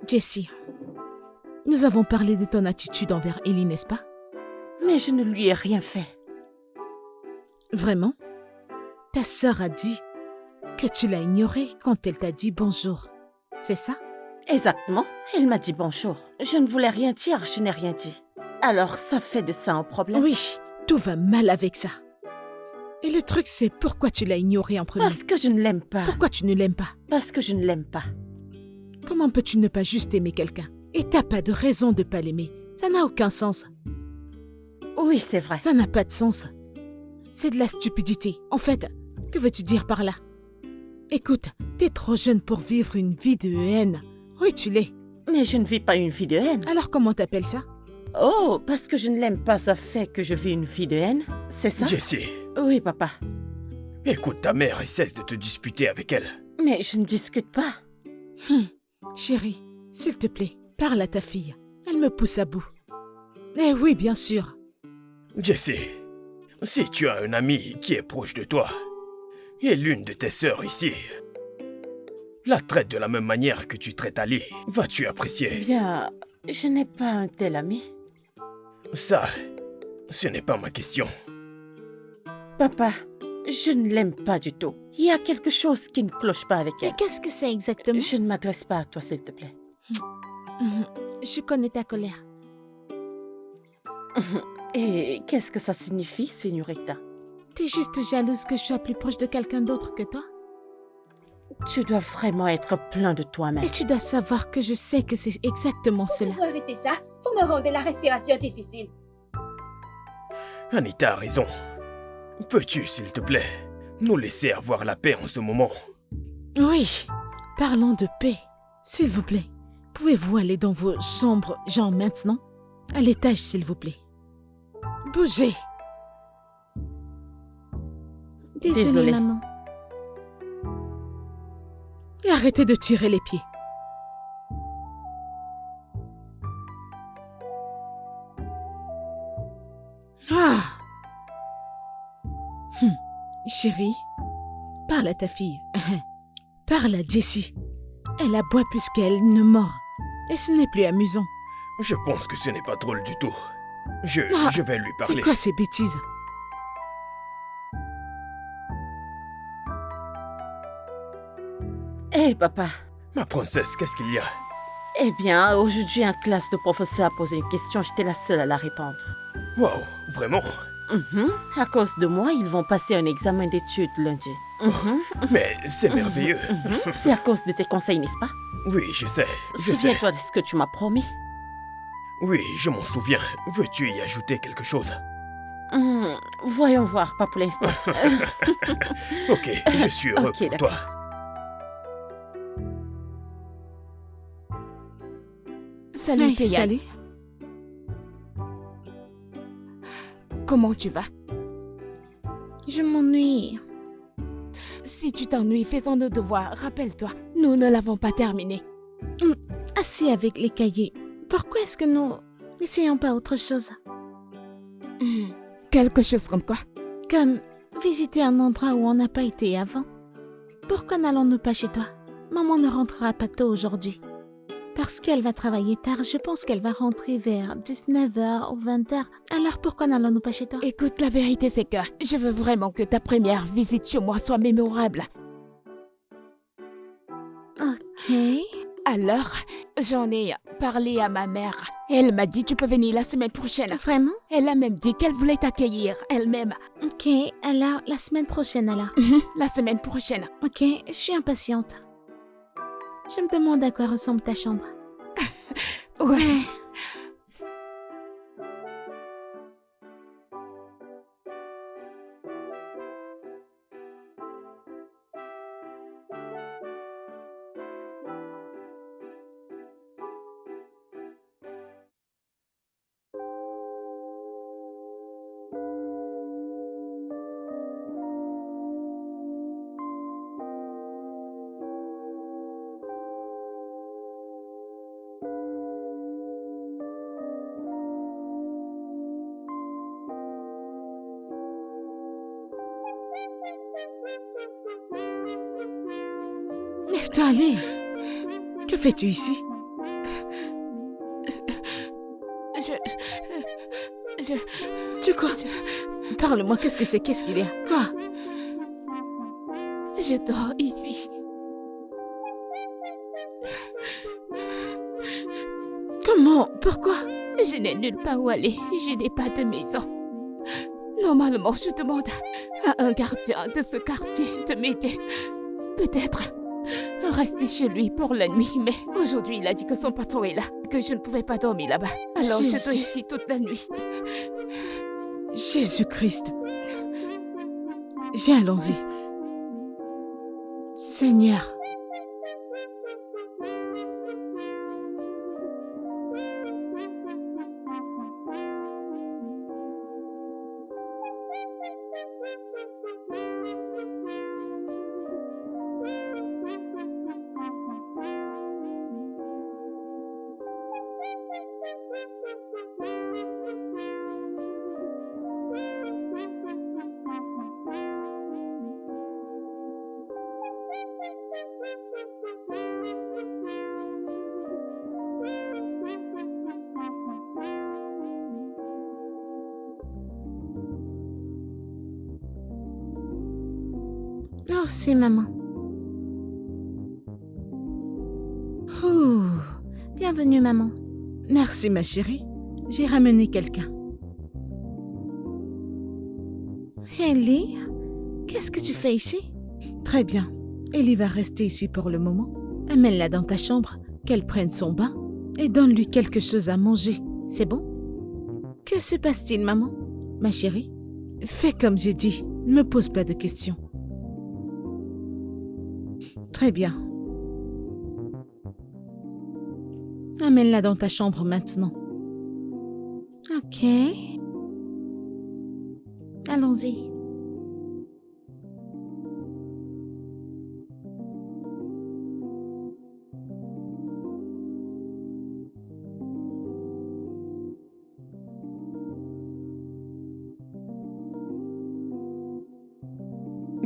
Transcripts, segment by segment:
Jessie, nous avons parlé de ton attitude envers Ellie, n'est-ce pas? Mais je ne lui ai rien fait. Vraiment? Ta sœur a dit que tu l'as ignorée quand elle t'a dit bonjour. C'est ça? Exactement. Elle m'a dit bonjour. Je ne voulais rien dire, je n'ai rien dit. Alors, ça fait de ça un problème? Oui, tout va mal avec ça. Et le truc, c'est pourquoi tu l'as ignorée en premier? Parce que je ne l'aime pas. Pourquoi tu ne l'aimes pas? Parce que je ne l'aime pas. Comment peux-tu ne pas juste aimer quelqu'un? Et t'as pas de raison de pas l'aimer. Ça n'a aucun sens. Oui, c'est vrai. Ça n'a pas de sens. C'est de la stupidité. En fait, que veux-tu dire par là? Écoute, t'es trop jeune pour vivre une vie de haine. Oui, tu l'es. Mais je ne vis pas une vie de haine. Alors comment t'appelles ça? Oh, parce que je ne l'aime pas, ça fait que je vis une vie de haine? C'est ça? Jessie, Oui, papa. écoute ta mère et cesse de te disputer avec elle. Mais je ne discute pas. Chérie, s'il te plaît, parle à ta fille. Elle me pousse à bout. Eh oui, bien sûr. Jessie, si tu as un ami qui est proche de toi, et l'une de tes sœurs ici la traite de la même manière que tu traites Ali, vas-tu apprécier? Bien, je n'ai pas un tel ami. Ça, ce n'est pas ma question. Papa, je ne l'aime pas du tout. Il y a quelque chose qui ne cloche pas avec Et elle. qu'est-ce que c'est exactement? Je ne m'adresse pas à toi, s'il te plaît. Je connais ta colère. Et qu'est-ce que ça signifie, signorita? T'es juste jalouse que je sois plus proche de quelqu'un d'autre que toi? Tu dois vraiment être plein de toi-même. Et tu dois savoir que je sais que c'est exactement cela. Vous arrêtez ça? Vous me rendez la respiration difficile. Anita a raison. Peux-tu, s'il te plaît, nous laisser avoir la paix en ce moment? Oui, parlons de paix. S'il vous plaît, pouvez-vous aller dans vos chambres, genre maintenant? À l'étage, s'il vous plaît. Bougez. Désolée, maman. Et arrêtez de tirer les pieds. Ah! Chérie, parle à ta fille. Parle à Jessie. Elle aboie plus qu'elle ne mord. Et ce n'est plus amusant. Je pense que ce n'est pas drôle du tout. Je vais lui parler. C'est quoi ces bêtises? Hé, papa. Ma princesse, qu'est-ce qu'il y a? Eh bien, aujourd'hui, en classe, le professeur a posé une question, j'étais la seule à la répondre. Waouh, vraiment? À cause de moi, ils vont passer un examen d'études lundi. Mais c'est merveilleux. C'est à cause de tes conseils, n'est-ce pas? Oui, je sais. Je sais. Souviens-toi de ce que tu m'as promis. Oui, je m'en souviens. Veux-tu y ajouter quelque chose? Voyons voir, pas pour l'instant. Ok, je suis heureux Ok, pour toi. Salut, Hey, Payal. salut. Comment tu vas? Je m'ennuie. Si tu t'ennuies, faisons nos devoirs. Rappelle-toi, nous ne l'avons pas terminé. Assez avec les cahiers. Pourquoi est-ce que nous n'essayons pas autre chose? Quelque chose comme quoi? Comme visiter un endroit où on n'a pas été avant. Pourquoi n'allons-nous pas chez toi? Maman ne rentrera pas tôt aujourd'hui. Parce qu'elle va travailler tard, je pense qu'elle va rentrer vers 19h ou 20h. Alors pourquoi n'allons-nous pas chez toi? Écoute, la vérité c'est que je veux vraiment que ta première visite chez moi soit mémorable. Ok. Alors, j'en ai parlé à ma mère. Elle m'a dit tu peux venir la semaine prochaine. Vraiment? Elle a même dit qu'elle voulait t'accueillir elle-même. Ok, alors la semaine prochaine alors. La semaine prochaine. Ok, je suis impatiente. Je me demande à quoi ressemble ta chambre. Ouais. Lève-toi, allez. Que fais-tu ici? Tu quoi? Parle-moi, qu'est-ce que c'est? Qu'est-ce qu'il y a? Quoi? Je dors ici. Comment? Pourquoi? Je n'ai nulle part où aller. Je n'ai pas de maison. Normalement, je demande à un gardien de ce quartier de m'aider. Peut-être rester chez lui pour la nuit, mais aujourd'hui, il a dit que son patron est là, que je ne pouvais pas dormir là-bas. Alors je dors ici toute la nuit. Jésus-Christ. Viens, allons-y. Seigneur. Oh, c'est maman. Ouh, bienvenue, maman. Merci, ma chérie. J'ai ramené quelqu'un. Ellie, qu'est-ce que tu fais ici? Très bien. Ellie va rester ici pour le moment. Amène-la dans ta chambre, qu'elle prenne son bain et donne-lui quelque chose à manger. C'est bon? Que se passe-t-il, maman? Ma chérie, fais comme j'ai dit. Ne me pose pas de questions. Très bien. Amène-la dans ta chambre maintenant. Ok. Allons-y.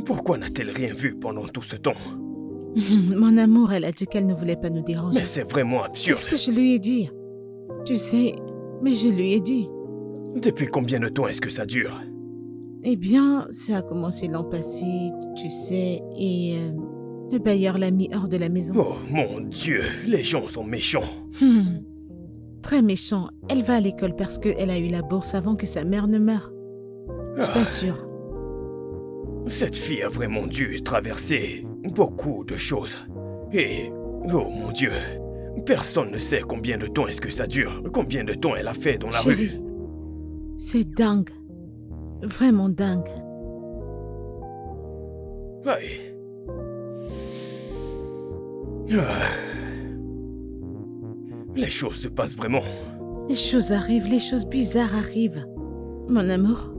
Pourquoi n'a-t-elle rien vu pendant tout ce temps? Mon amour, elle a dit qu'elle ne voulait pas nous déranger. Mais c'est vraiment absurde. Qu'est-ce que je lui ai dit? Tu sais, mais je lui ai dit. Depuis combien de temps est-ce que ça dure? Eh bien, ça a commencé l'an passé, tu sais, et le bailleur l'a mis hors de la maison. Oh mon Dieu, les gens sont méchants. Très méchant. Elle va à l'école parce qu'elle a eu la bourse avant que sa mère ne meure. Je t'assure. Cette fille a vraiment dû traverser beaucoup de choses. Et, oh mon Dieu, personne ne sait combien de temps est-ce que ça dure, combien de temps elle a fait dans la Chérie, rue. c'est dingue. Vraiment dingue. Aïe. Ah. Les choses se passent vraiment. Les choses arrivent, les choses bizarres arrivent. Mon amour,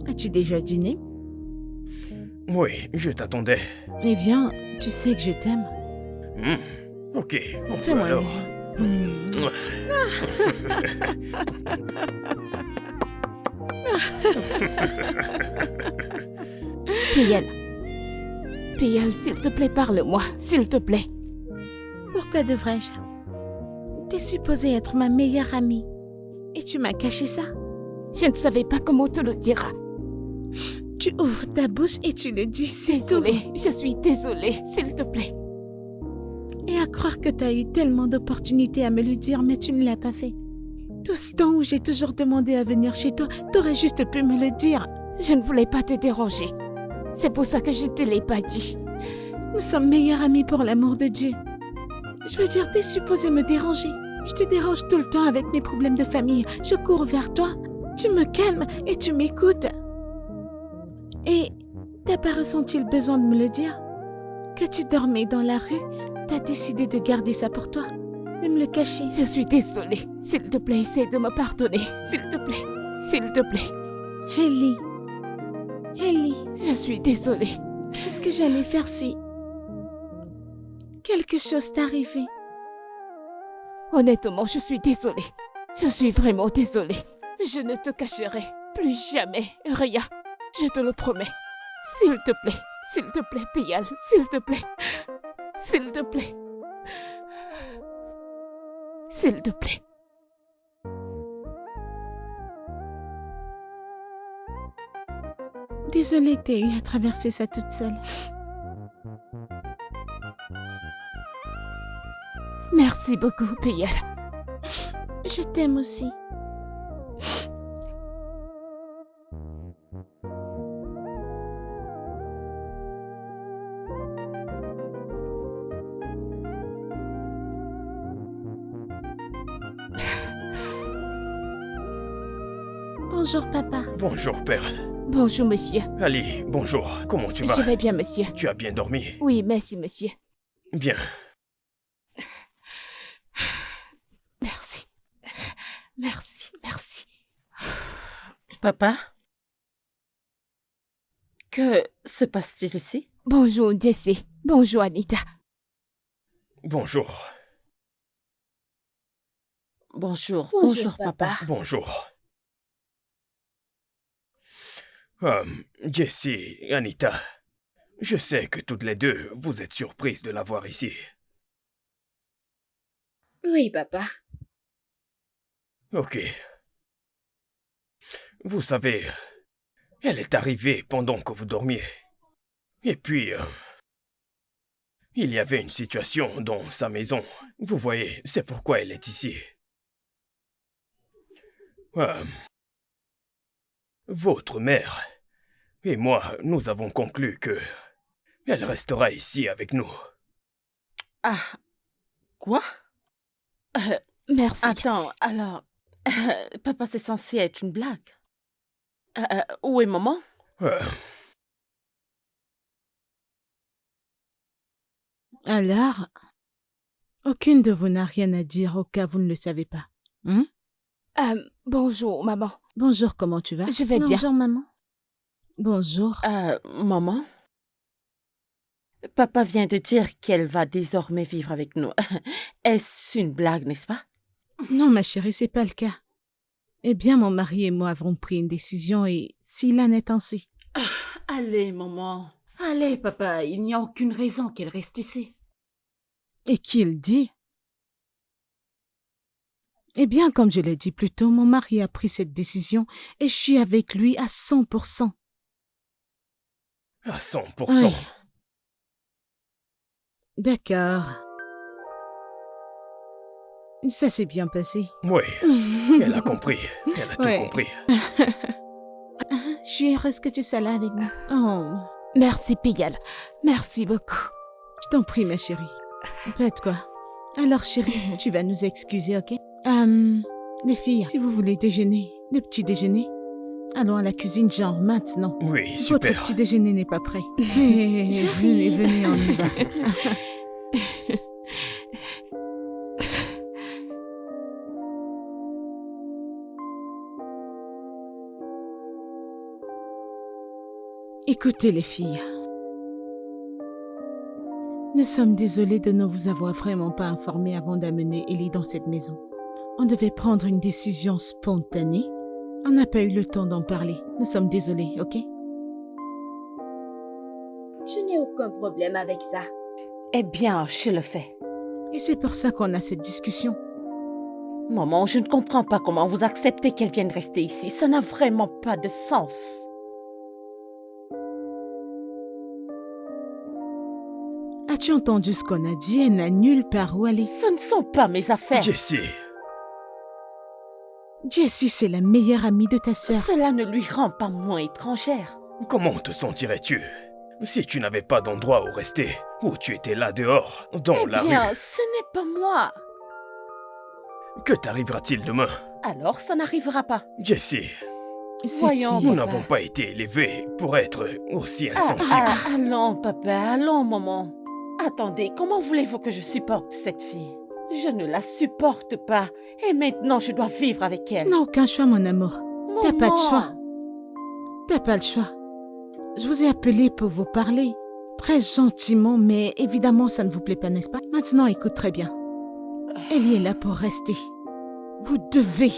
as-tu déjà dîné? Oui, je t'attendais. Eh bien, tu sais que je t'aime. Ok, on peut Fais-moi un alors. bisou. Payal, s'il te plaît, parle-moi, s'il te plaît. Pourquoi devrais-je? T'es supposée être ma meilleure amie. Et tu m'as caché ça. Je ne savais pas comment te le dire. Tu ouvres ta bouche et tu le dis, c'est tout. Désolée, je suis désolée, s'il te plaît. Et à croire que t'as eu tellement d'opportunités à me le dire, mais tu ne l'as pas fait. Tout ce temps où j'ai toujours demandé à venir chez toi, t'aurais juste pu me le dire. Je ne voulais pas te déranger. C'est pour ça que je te l'ai pas dit. Nous sommes meilleurs amis pour l'amour de Dieu. Je veux dire, t'es supposé me déranger. Je te dérange tout le temps avec mes problèmes de famille. Je cours vers toi, tu me calmes et tu m'écoutes. Et t'as pas ressenti le besoin de me le dire? Que tu dormais dans la rue, t'as décidé de garder ça pour toi, de me le cacher. Je suis désolée. S'il te plaît, essaie de me pardonner. S'il te plaît. S'il te plaît. Ellie. Ellie, Je suis désolée. qu'est-ce que j'allais faire si quelque chose t'arrivait? Honnêtement, je suis désolée. Je suis vraiment désolée. Je ne te cacherai plus jamais rien. Je te le promets. S'il te plaît, Payal, s'il te plaît. S'il te plaît. S'il te plaît. Désolée, t'as eu à traverser ça toute seule. Merci beaucoup, Payal. Je t'aime aussi. Bonjour, papa. Bonjour, Perle. Bonjour, monsieur. Ali, bonjour. Comment tu vas? Je vais bien, monsieur. Tu as bien dormi? Oui, merci, monsieur. Bien. Merci. Merci, merci. Papa? Que se passe-t-il ici? Bonjour, Jessie. Bonjour, Anita. Bonjour. Bonjour. Bonjour, papa. papa. Bonjour. Jessie, Anita, je sais que toutes les deux, vous êtes surprises de la voir ici. Oui, papa. Ok. Vous savez, elle est arrivée pendant que vous dormiez. Et puis, il y avait une situation dans sa maison. Vous voyez, c'est pourquoi elle est ici. Votre mère et moi, nous avons conclu que elle restera ici avec nous. Ah, quoi? Merci. Attends, alors, papa, c'est censé être une blague. Où est maman? Alors, aucune de vous n'a rien à dire au cas où vous ne le savez pas. Hein? Bonjour, maman. Bonjour, comment tu vas? Je vais bien. Bonjour, maman. Bonjour. Maman? Papa vient de dire qu'elle va désormais vivre avec nous. Est-ce une blague, n'est-ce pas? Non, ma chérie, c'est pas le cas. Eh bien, mon mari et moi avons pris une décision et s'il en est ainsi. Allez, maman. Allez, papa, il n'y a aucune raison qu'elle reste ici. Et qu'il dit? Eh bien, comme je l'ai dit plus tôt, mon mari a pris cette décision et je suis avec lui à 100%. À 100%. Oui. D'accord. Ça s'est bien passé. Oui, elle a compris. Elle a tout Ouais. compris. Je suis heureuse que tu sois là avec nous. Oh, Merci, Payal. Merci beaucoup. je t'en prie, ma chérie. Pas de quoi. Alors, chérie, tu vas nous excuser, ok? Les filles, si vous voulez déjeuner, le petit déjeuner, allons à la cuisine, genre maintenant. Oui, Votre super. petit déjeuner n'est pas prêt. Venez, venez, on y va. Écoutez les filles. Nous sommes désolés de ne vous avoir vraiment pas informé avant d'amener Ellie dans cette maison. On devait prendre une décision spontanée. On n'a pas eu le temps d'en parler. Nous sommes désolés, ok? Je n'ai aucun problème avec ça. Eh bien, je le fais. Et c'est pour ça qu'on a cette discussion. Maman, je ne comprends pas comment vous acceptez qu'elle vienne rester ici. Ça n'a vraiment pas de sens. As-tu entendu ce qu'on a dit? Elle n'a nulle part où aller. Ce ne sont pas mes affaires. Jessie, Jessie, c'est la meilleure amie de ta sœur. Cela ne lui rend pas moins étrangère. comment te sentirais-tu si tu n'avais pas d'endroit où rester, où tu étais là dehors, dans la Bien, rue? ce n'est pas moi. Que t'arrivera-t-il demain? Alors, ça n'arrivera pas. Jessie, Cette Voyons, fille- nous papa. n'avons pas été élevés pour être aussi insensibles. Allons, papa, allons, maman. Attendez, comment voulez-vous que je supporte cette fille? Je ne la supporte pas. Et maintenant, je dois vivre avec Tu elle. n'as aucun choix, mon amour. T'as pas de Maman. choix. T'as pas le choix. Je vous ai appelé pour vous parler. Très gentiment, mais évidemment, ça ne vous plaît pas, n'est-ce pas? Maintenant, écoute très bien. Ellie est là pour rester. Vous devez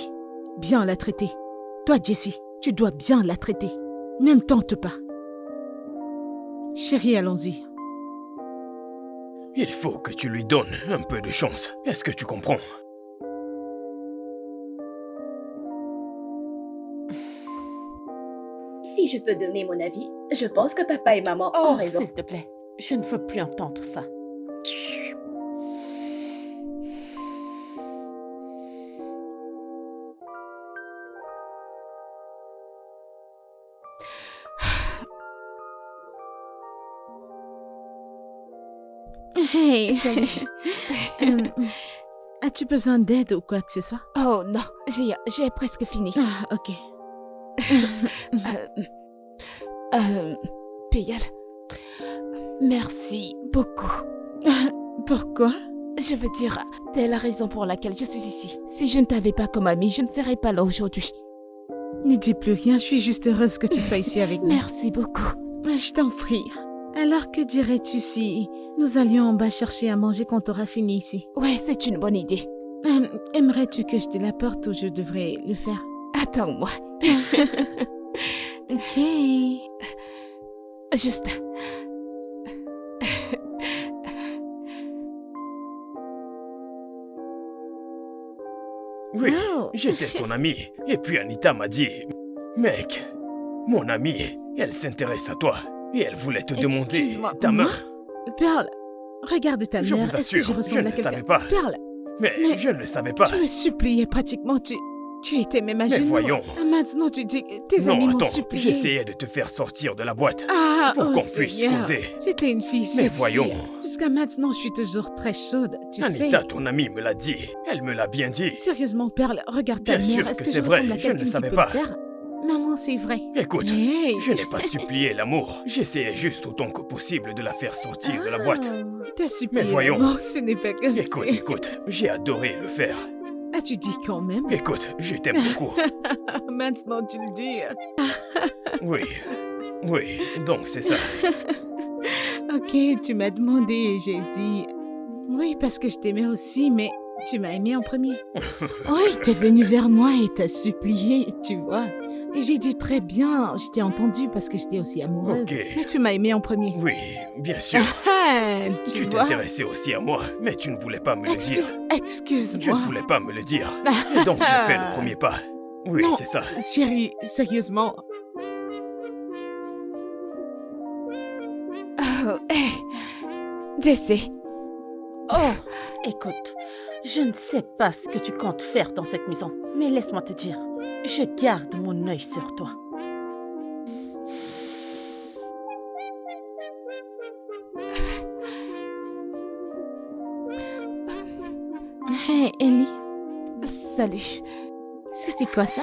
bien la traiter. Toi, Jessie, tu dois bien la traiter. Ne me tente pas. Chérie, allons-y. Il faut que tu lui donnes un peu de chance. Est-ce que tu comprends? Si je peux donner mon avis, je pense que papa et maman ont Oh, raison. s'il te plaît, je ne veux plus entendre ça. Hey, Salut. as-tu besoin d'aide ou quoi que ce soit? Oh non, j'ai presque fini. Ah, ok. Payal, merci beaucoup. Pourquoi? Je veux dire, t'es la raison pour laquelle je suis ici. Si je ne t'avais pas comme amie, je ne serais pas là aujourd'hui. Ne dis plus rien, je suis juste heureuse que tu sois ici avec nous. Merci beaucoup. Je t'en prie. Alors que dirais-tu si nous allions en bas chercher à manger quand t'auras fini ici? Ouais, c'est une bonne idée. Aimerais-tu que je te l'apporte ou je devrais le faire? Attends-moi. Ok. Juste. Oui, Oh. j'étais son ami. Et puis Anita m'a dit, mec, mon amie, elle s'intéresse à toi. Et elle voulait te demander Excuse-moi, ta main. moi? Perle, regarde ta Je mère. vous Est-ce que assure, je je ressemble ne à quelqu'un? savais pas. Perle, Mais Mais je ne le savais pas. tu me suppliais pratiquement. Tu étais même à Mais genoux. voyons. Ah, maintenant, tu dis que tes amis Non, m'ont attends, supplié. j'essayais de te faire sortir de la boîte Ah, pour oh qu'on puisse Seigneur. causer. J'étais une fille sexy. Mais voyons. Jusqu'à maintenant, je suis toujours très chaude, tu Anita, sais. ton amie, me l'a dit. Elle me l'a bien dit. Sérieusement, Perle, regarde ta Bien mère. sûr Est-ce que que c'est je vrai, ressemble à je ne quelqu'un le savais qui peut pas. le faire? Maman, c'est vrai. Écoute, Hey. je n'ai pas supplié l'amour. J'essayais juste autant que possible de la faire sortir de la boîte. T'as supplié Mais voyons. l'amour, ce n'est pas comme Écoute, ça. écoute, j'ai adoré le faire. As-tu dit quand même? Écoute, je t'aime beaucoup. Maintenant, tu le dis. Oui, oui, donc c'est ça. Ok, tu m'as demandé et j'ai dit... Oui, parce que je t'aimais aussi, mais tu m'as aimé en premier. Oui, t'es venu vers moi et t'as supplié, tu vois. Et j'ai dit très bien, je t'ai entendu parce que j'étais aussi amoureuse. Ok. Mais tu m'as aimé en premier. Oui, bien sûr. Ah, tu Tu vois. t'intéressais aussi à moi, mais tu ne voulais pas me le dire. Tu ne Excuse-moi. voulais pas me le dire. Et donc j'ai fait le premier pas. Oui, Non. c'est ça. Chérie, sérieusement. Oh, hé. Décès. Oh, écoute, je ne sais pas ce que tu comptes faire dans cette maison, mais laisse-moi te dire, je garde mon œil sur toi. Hé, Ellie, Salut. c'était quoi ça?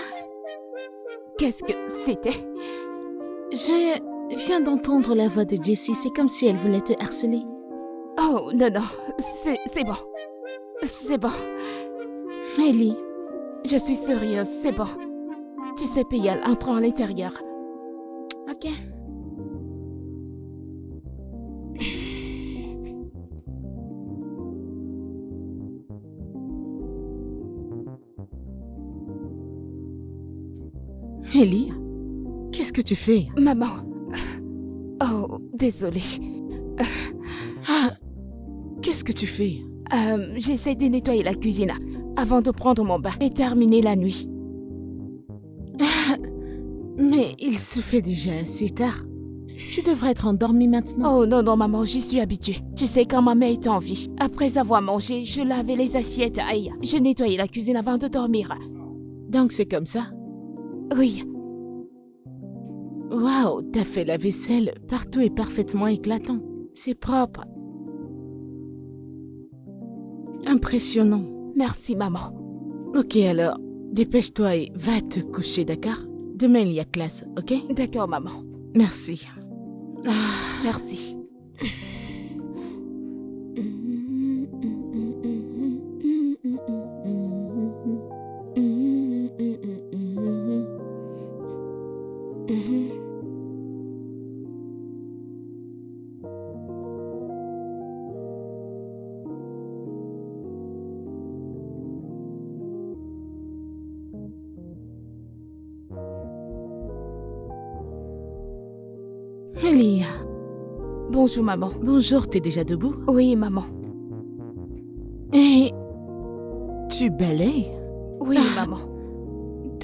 Qu'est-ce que c'était? Je viens d'entendre la voix de Jessie, c'est comme si elle voulait te harceler. Oh, non, non. C'est bon. C'est bon. Ellie, Je suis sérieuse, c'est bon. Tu sais, Payal, entrons à l'intérieur. ok. Ellie, qu'est-ce que tu fais? Maman. Oh, désolée. Ah, qu'est-ce que tu fais? J'essaie de nettoyer la cuisine avant de prendre mon bain et terminer la nuit. Mais il se fait déjà assez tard. Tu devrais être endormie maintenant. Oh non, non, maman, j'y suis habituée. Tu sais, quand ma mère était en vie, après avoir mangé, je lavais les assiettes. Aïe, je nettoyais la cuisine avant de dormir. Donc c'est comme ça. Oui, Waouh, t'as fait la vaisselle. Partout est parfaitement éclatant. C'est propre. Impressionnant. merci, maman. Ok alors, dépêche-toi et va te coucher, d'accord? Demain il y a classe, ok? D'accord, maman. Merci. Merci. Elia, Bonjour, maman. bonjour, t'es déjà debout? Oui, maman. Et tu balayes? Oui, maman.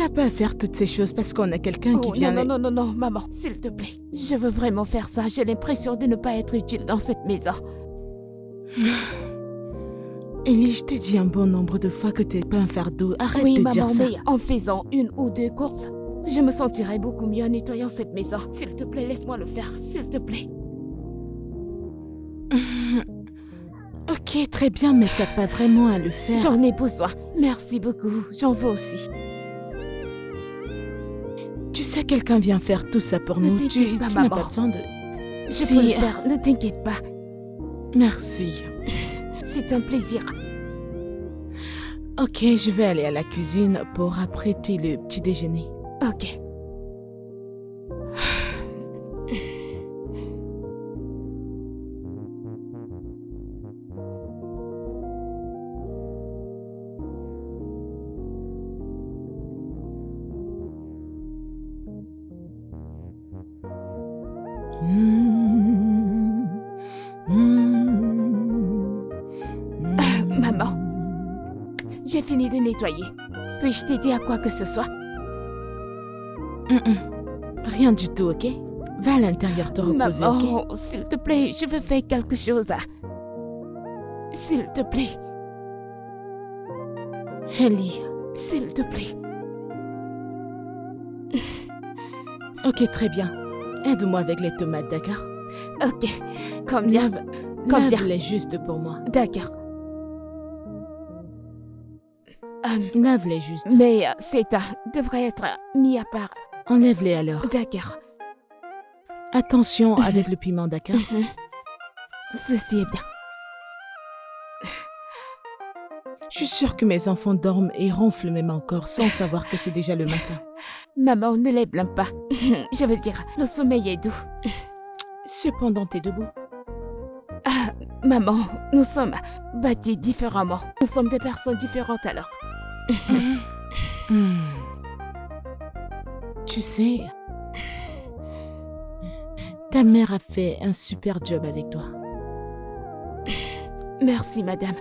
T'as pas à faire toutes ces choses parce qu'on a quelqu'un qui Oh, vient... non, maman, s'il te plaît. Je veux vraiment faire ça. J'ai l'impression de ne pas être utile dans cette maison. Ellie, je t'ai dit un bon nombre de fois que t'es pas un fardeau. Arrête Oui, de maman, dire ça. mais en faisant 1 ou 2 courses, je me sentirai beaucoup mieux en nettoyant cette maison. S'il te plaît, laisse-moi le faire, s'il te plaît. Ok, très bien, mais t'as pas vraiment à le faire. J'en ai besoin. Merci beaucoup. J'en veux aussi. Tu sais, quelqu'un vient faire tout ça pour Ne nous. t'inquiète Tu pas, n'as maman. pas besoin de... Je Si. peux le faire, ne t'inquiète pas. Merci. C'est un plaisir. Ok, je vais aller à la cuisine pour apprêter le petit déjeuner. Ok. Maman, j'ai fini de nettoyer. Puis-je t'aider à quoi que ce soit? Rien du tout, ok? Va à l'intérieur te reposer, ok? Maman, s'il te plaît, je veux faire quelque chose. S'il te plaît, Ellie. s'il te plaît. Ok, très bien. Aide-moi avec les tomates, d'accord? Ok, combien? Combien? Lave-les juste pour moi. D'accord. Lave-les juste. Mais CETA devrait être mis à part. Enlève-les alors. D'accord. Attention avec le piment, d'accord? Ceci est bien. Je suis sûre que mes enfants dorment et ronflent même encore sans savoir que c'est déjà le matin. Maman, ne les blâme pas. Je veux dire, le sommeil est doux. Cependant, t'es debout. Maman, nous sommes bâtis différemment. Nous sommes des personnes différentes alors. Hmm. Tu sais, ta mère a fait un super job avec toi. Merci, madame.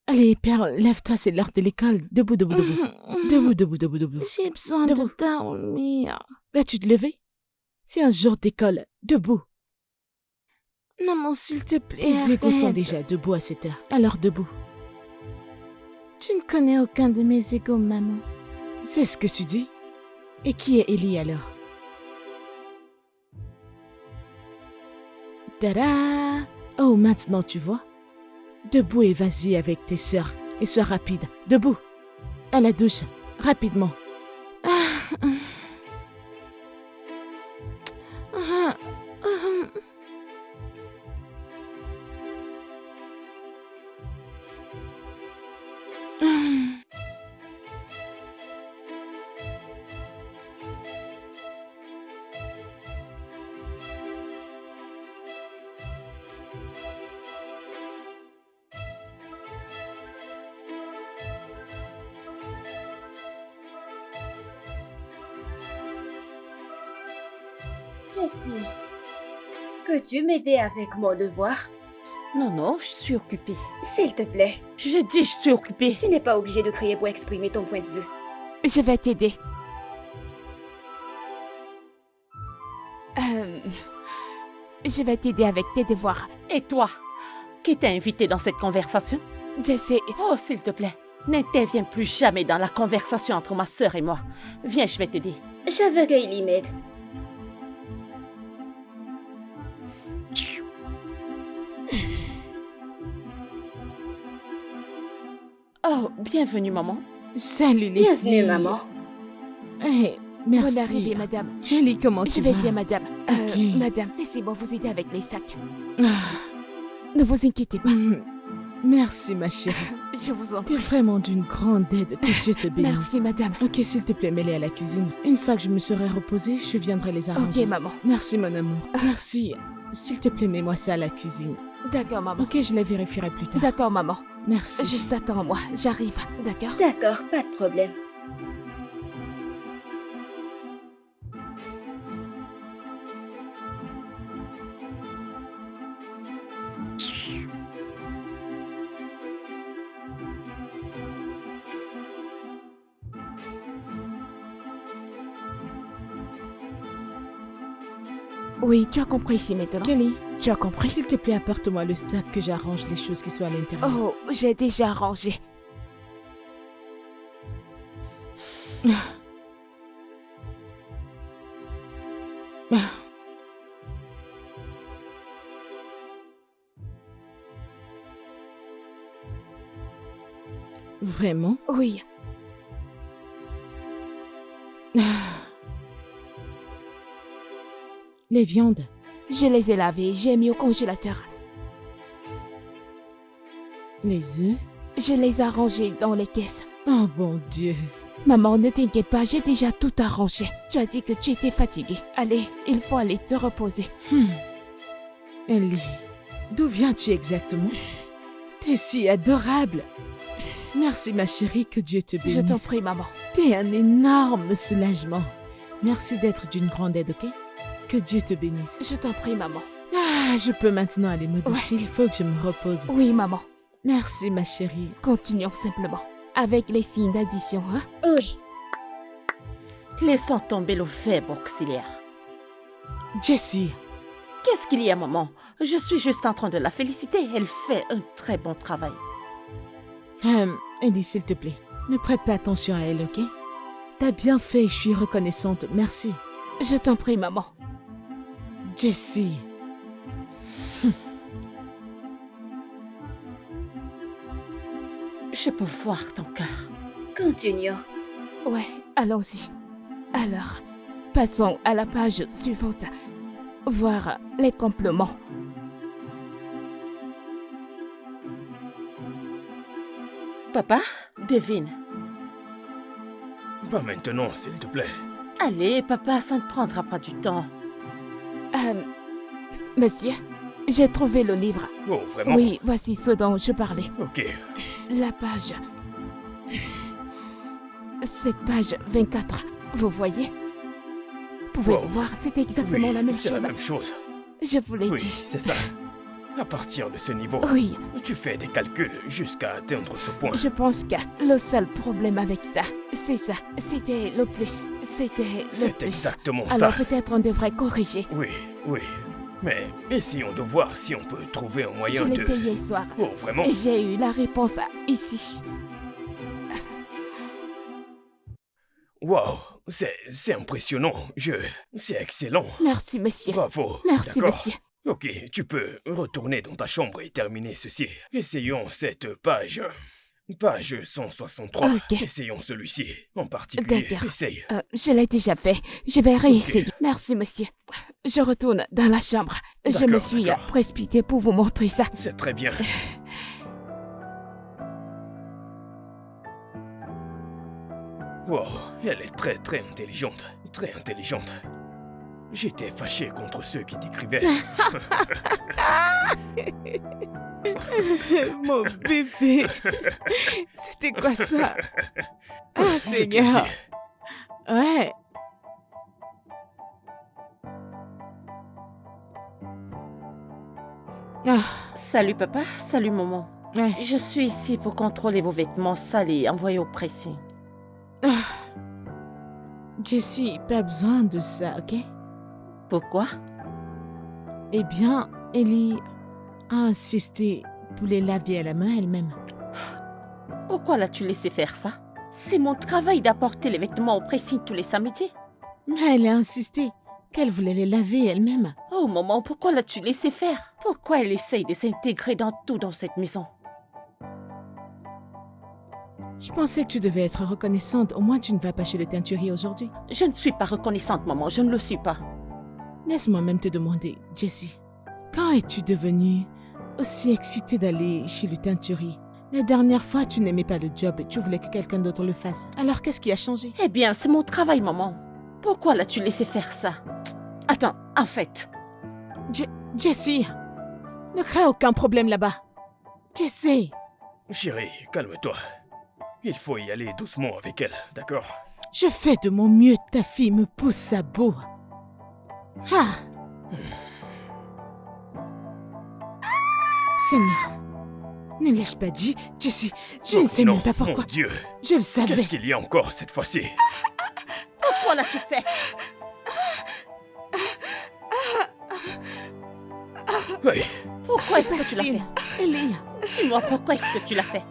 Allez, Père, lève-toi, c'est l'heure de l'école. Debout, debout, debout. Debout, debout, debout, debout. J'ai besoin Debout. de dormir. Vas-tu te lever? C'est un jour d'école. Debout. Maman, s'il te plaît, Tes égaux sont arrête. déjà debout à cette heure. Alors debout. Tu ne connais aucun de mes égaux, maman. C'est ce que tu dis? Et qui est Ellie alors? Tada! Oh, maintenant tu vois? Debout et vas-y avec tes sœurs. Et sois rapide. Debout. À la douche. Rapidement. Jessie, peux-tu m'aider avec mon devoir? Non, je suis occupée. S'il te plaît, Je dis je suis occupée. tu n'es pas obligé de crier pour exprimer ton point de vue. Je vais t'aider. Je vais t'aider avec tes devoirs. Et toi? Qui t'a invité dans cette conversation? J'essaie. Oh, s'il te plaît, n'interviens plus jamais dans la conversation entre ma sœur et moi. Viens, je vais t'aider. Je veux qu'Ailey m'aide. Oh, bienvenue, maman. Salut les Bienvenue, filles. maman. Hey, Bonne merci. arrivée, madame. Ellie, comment tu Je vais vas? bien, madame. Ok. Madame, laissez-moi vous aider avec les sacs. Ah, Ne vous inquiétez pas. merci ma chérie. Je vous en T'es prie. vraiment d'une grande aide. Que Dieu te bénisse. Merci, madame. Ok, s'il te plaît, mets-les à la cuisine. Une fois que je me serai reposée, je viendrai les arranger. Ok, maman. Merci, mon amour. Merci. S'il te plaît, mets-moi ça à la cuisine. D'accord, maman. Ok, je les vérifierai plus tard. D'accord, maman. Merci. Juste attends-moi, j'arrive. D'accord? D'accord, pas de problème. Oui, tu as compris ici maintenant. Kelly, Tu as compris? s'il te plaît, apporte-moi le sac que j'arrange les choses qui sont à l'intérieur. Oh, j'ai déjà arrangé. Vraiment? Oui. Les viandes. Je les ai lavées, j'ai mis au congélateur. Les œufs. Je les ai rangées dans les caisses. Oh bon Dieu. Maman, ne t'inquiète pas, j'ai déjà tout arrangé. Tu as dit que tu étais fatiguée. Allez, il faut aller te reposer. Ellie, d'où viens-tu exactement? T'es si adorable. Merci ma chérie, que Dieu te bénisse. Je t'en prie, maman. T'es un énorme soulagement. Merci d'être d'une grande aide, ok? Que Dieu te bénisse. Je t'en prie, maman. Ah, je peux maintenant aller me doucher. Il faut que je me repose. Oui, maman. Merci ma chérie. Continuons simplement. Avec les signes d'addition, hein? Oui. Laissons tomber le verbe auxiliaire. Jessie, Qu'est-ce qu'il y a, maman? Je suis juste en train de la féliciter. Elle fait un très bon travail. Ellie, s'il te plaît, ne prête pas attention à elle, ok? T'as bien fait, je suis reconnaissante. Merci. Je t'en prie, maman. Jessie. Je peux voir ton cœur. Continuons. Ouais, allons-y. Alors, passons à la page suivante. Voir les compléments. Papa, devine. Pas maintenant, s'il te plaît. Allez, papa, ça ne prendra pas du temps. Monsieur, j'ai trouvé le livre. Oh, vraiment? Oui, voici ce dont je parlais. Ok. La page. Cette page 24. Vous voyez? Pouvez-vous Wow. voir, c'est exactement Oui, la même c'est chose. la même chose. Je vous l'ai Oui, dit. c'est ça. À partir de ce niveau, Oui, tu fais des calculs jusqu'à atteindre ce point. je pense que le seul problème avec ça, c'est ça. C'était le plus. C'était le C'est plus. exactement Alors ça. peut-être on devrait corriger. Oui, oui. Mais essayons de voir si on peut trouver un Je moyen l'ai de... fait hier soir. Oh, vraiment? Et j'ai eu la réponse ici. Wow, c'est impressionnant. C'est excellent. Merci, monsieur. Bravo. Merci, D'accord. monsieur. Ok, tu peux retourner dans ta chambre et terminer ceci. Essayons cette page. Page 163. Ok. Essayons celui-ci en particulier. D'accord. Essaye. Je l'ai déjà fait. Je vais réessayer. Merci, monsieur. Je retourne dans la chambre. Je me D'accord, suis d'accord. précipitée pour vous montrer ça. C'est très bien. Wow, elle est très très intelligente. Très intelligente. J'étais fâché contre ceux qui t'écrivaient. Mon bébé. C'était quoi ça? Ah, Je te Seigneur. dis. Ouais. Ah, Salut, papa. Salut, maman. ouais. Je suis ici pour contrôler vos vêtements sales et envoyer au pressing. Jessie, pas besoin de ça, ok? Pourquoi? Eh bien, Ellie a insisté pour les laver à la main elle-même. Pourquoi l'as-tu laissé faire ça? C'est mon travail d'apporter les vêtements au pressing tous les samedis. Mais elle a insisté qu'elle voulait les laver elle-même. Oh, maman, pourquoi l'as-tu laissé faire? Pourquoi elle essaye de s'intégrer dans tout dans cette maison? Je pensais que tu devais être reconnaissante. Au moins, tu ne vas pas chez le teinturier aujourd'hui. Je ne suis pas reconnaissante, maman. Je ne le suis pas. Laisse-moi même te demander, Jessie. Quand es-tu devenue aussi excitée d'aller chez le teinturier? La dernière fois, tu n'aimais pas le job et tu voulais que quelqu'un d'autre le fasse. Alors, qu'est-ce qui a changé? Eh bien, c'est mon travail, maman. Pourquoi l'as-tu laissé faire ça? Attends, en fait, Jessie, Ne crée aucun problème là-bas. Jessie, Chérie, calme-toi. Il faut y aller doucement avec elle, d'accord? je fais de mon mieux. Ta fille me pousse à bout. Ah. Seigneur, ne l'ai-je pas dit, Jessie? Je ne sais non, même pas pourquoi. Mon Dieu, Je le savais. qu'est-ce qu'il y a encore cette fois-ci? Pourquoi l'as-tu fait? Oui, Pourquoi est-ce que tu l'as facile. fait? Ellie, Dis-moi, pourquoi est-ce que tu l'as fait?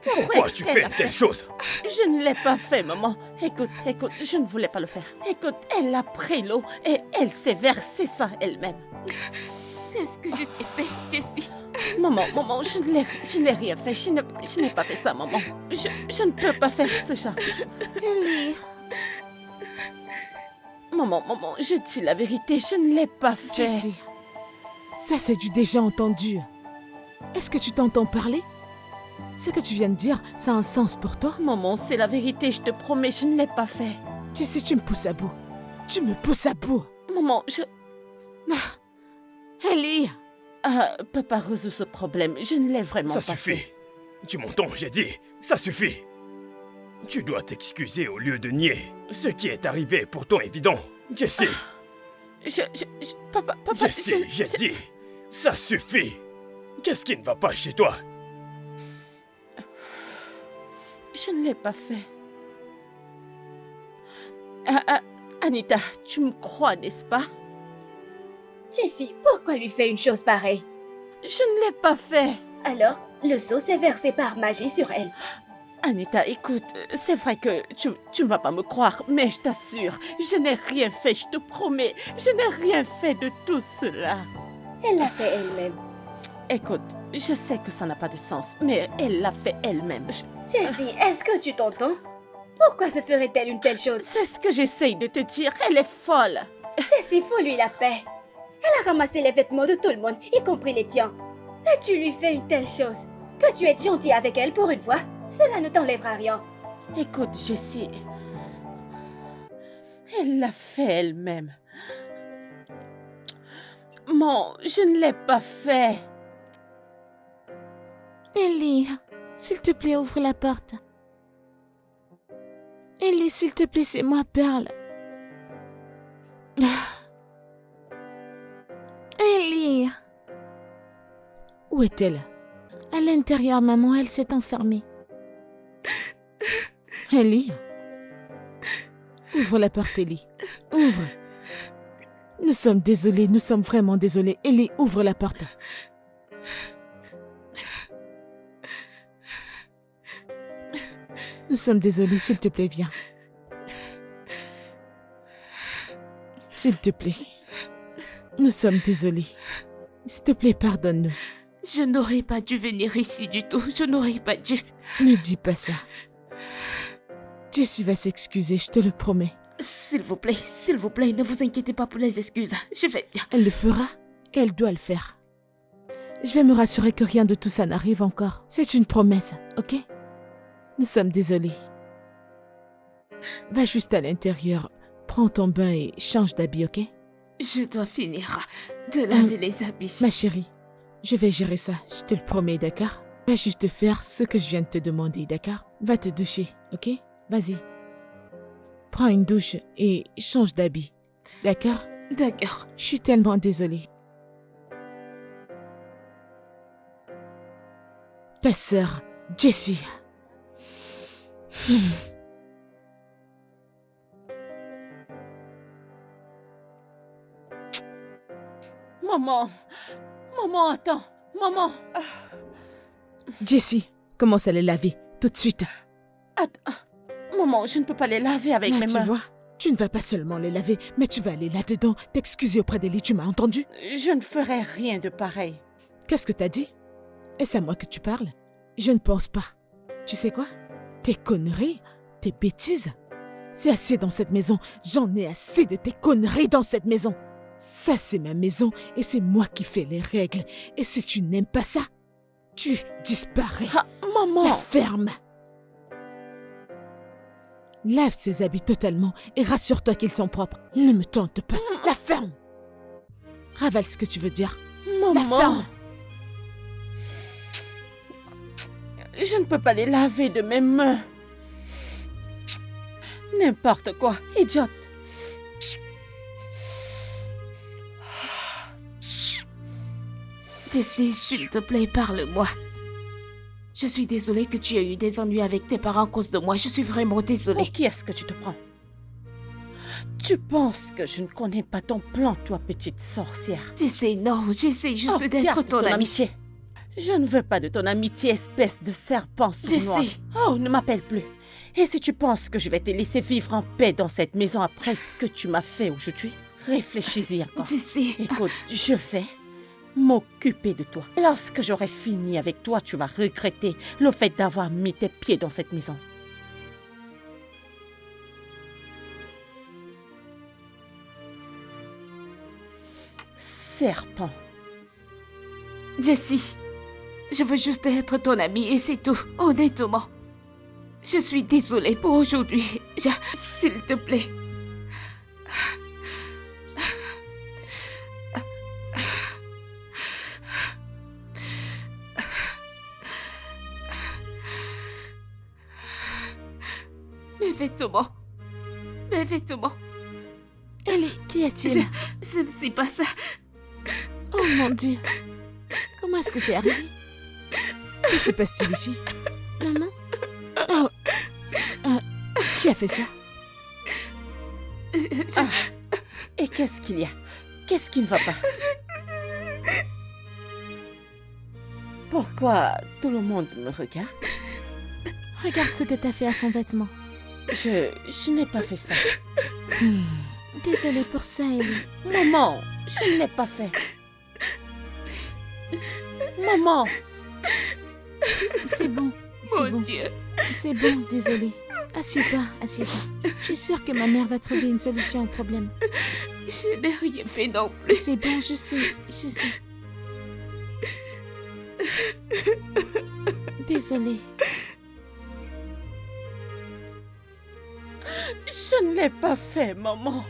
pourquoi est-ce tu qu'elle fais l'a telle fait? chose? Je ne l'ai pas fait, maman. Écoute, je ne voulais pas le faire. Écoute, elle a pris l'eau et elle s'est versée ça elle-même. Qu'est-ce que je t'ai fait, Jessie? Maman, je n'ai rien fait. Je n'ai pas fait ça, maman. Je ne peux pas faire ce genre de choses. Ellie. Maman, je dis la vérité, je ne l'ai pas fait. Jessie, ça c'est du déjà entendu. Est-ce que tu t'entends parler? Ce que tu viens de dire, ça a un sens pour toi? Maman, c'est la vérité, je te promets, je ne l'ai pas fait. Jessie, tu me pousses à bout. Tu me pousses à bout. Maman, Ellie, papa résout ce problème. Je ne l'ai vraiment Ça pas suffit. fait. Tu m'entends, j'ai dit. Ça suffit. Tu dois t'excuser au lieu de nier. Ce qui est arrivé est pourtant évident. Jessie, Papa, Jessie, j'ai dit. Ça suffit. Qu'est-ce qui ne va pas chez toi? je ne l'ai pas fait. Anita, tu me crois, n'est-ce pas? Jessie, pourquoi lui fait une chose pareille? Je ne l'ai pas fait. Alors, le seau s'est versé par magie sur elle. Anita, écoute, c'est vrai que tu ne vas pas me croire, mais je t'assure, je n'ai rien fait, je te promets, je n'ai rien fait de tout cela. Elle l'a fait elle-même. Écoute, je sais que ça n'a pas de sens, mais elle l'a fait elle-même. Jessie, est-ce que tu t'entends? Pourquoi se ferait-elle une telle chose? C'est ce que j'essaye de te dire, elle est folle. Jessie, fous-lui la paix. Elle a ramassé les vêtements de tout le monde, y compris les tiens. Et tu lui fais une telle chose. Peux-tu être gentil avec elle pour une fois? Cela ne t'enlèvera rien. Écoute, Jessie, elle l'a fait elle-même. Non, je ne l'ai pas fait. Ellie, s'il te plaît, ouvre la porte. Ellie, s'il te plaît, c'est moi, Perle. Ellie. Où est-elle? À l'intérieur, maman, elle s'est enfermée. Ellie. Ouvre la porte, Ellie. Ouvre. Nous sommes désolés, nous sommes vraiment désolés. Ellie, ouvre la porte. Nous sommes désolés, s'il te plaît, viens. S'il te plaît. Nous sommes désolés. S'il te plaît, pardonne-nous. Je n'aurais pas dû venir ici du tout. Je n'aurais pas dû. Ne dis pas ça. Jessie va s'excuser, je te le promets. S'il vous plaît, ne vous inquiétez pas pour les excuses. Je vais bien. Elle le fera et elle doit le faire. Je vais me rassurer que rien de tout ça n'arrive encore. C'est une promesse, ok? Nous sommes désolés. Va juste à l'intérieur, prends ton bain et change d'habit, ok? Je dois finir de laver les habits. Ma chérie, je vais gérer ça, je te le promets, d'accord? Va juste faire ce que je viens de te demander, d'accord? Va te doucher, ok? Vas-y. Prends une douche et change d'habit, d'accord? D'accord. Je suis tellement désolée. Ta sœur, Jessie. Maman, attends. Maman. Jessie, commence à les laver, tout de suite. Attends. Maman, je ne peux pas les laver avec Là, mes tu mains. vois, tu ne vas pas seulement les laver, mais tu vas aller là-dedans, t'excuser auprès d'Ellie, tu m'as entendu? Je ne ferai rien de pareil. Qu'est-ce que t'as dit? Est-ce à moi que tu parles? Je ne pense pas. Tu sais quoi? Tes conneries, tes bêtises, c'est assez dans cette maison. J'en ai assez de tes conneries dans cette maison. Ça, c'est ma maison et c'est moi qui fais les règles. Et si tu n'aimes pas ça, tu disparais. Ah, maman. La ferme. Lave ses habits totalement et rassure-toi qu'ils sont propres. Ne me tente pas. La ferme. Ravale ce que tu veux dire. La Maman, ferme. je ne peux pas les laver de mes mains. N'importe quoi, idiote. Jessie, s'il te plaît, parle-moi. Je suis désolée que tu aies eu des ennuis avec tes parents à cause de moi. Je suis vraiment désolée. Pour qui est-ce que tu te prends? Tu penses que je ne connais pas ton plan, toi, petite sorcière? Jessie, non, j'essaie juste Oh, d'être garde ton amie. amitié. Je ne veux pas de ton amitié, espèce de serpent sournois. Jessie. Oh, ne m'appelle plus. Et si tu penses que je vais te laisser vivre en paix dans cette maison après ce que tu m'as fait aujourd'hui, réfléchis-y encore. Jessie. Écoute, je vais m'occuper de toi. Lorsque j'aurai fini avec toi, tu vas regretter le fait d'avoir mis tes pieds dans cette maison. Serpent. Jessie, je veux juste être ton amie et c'est tout, honnêtement. Je suis désolée pour aujourd'hui. S'il te plaît. Mes vêtements. Mes vêtements. Ellie, qu'y a-t-il? Je ne sais pas ça. Oh mon Dieu. Comment est-ce que c'est arrivé? Que se passe-t-il ici? Maman? Oh. Qui a fait ça? Et qu'est-ce qu'il y a? Qu'est-ce qui ne va pas? Pourquoi tout le monde me regarde? Regarde ce que t'as fait à son vêtement. Je n'ai pas fait ça. Désolée pour ça, Ellie. Maman, je ne l'ai pas fait. Maman, C'est bon. C'est Mon bon. Dieu. C'est bon, désolée. Assieds-toi, assieds-toi. Je suis sûre que ma mère va trouver une solution au problème. Je n'ai rien fait non plus. C'est bon, je sais, je sais. Désolée. je ne l'ai pas fait, maman.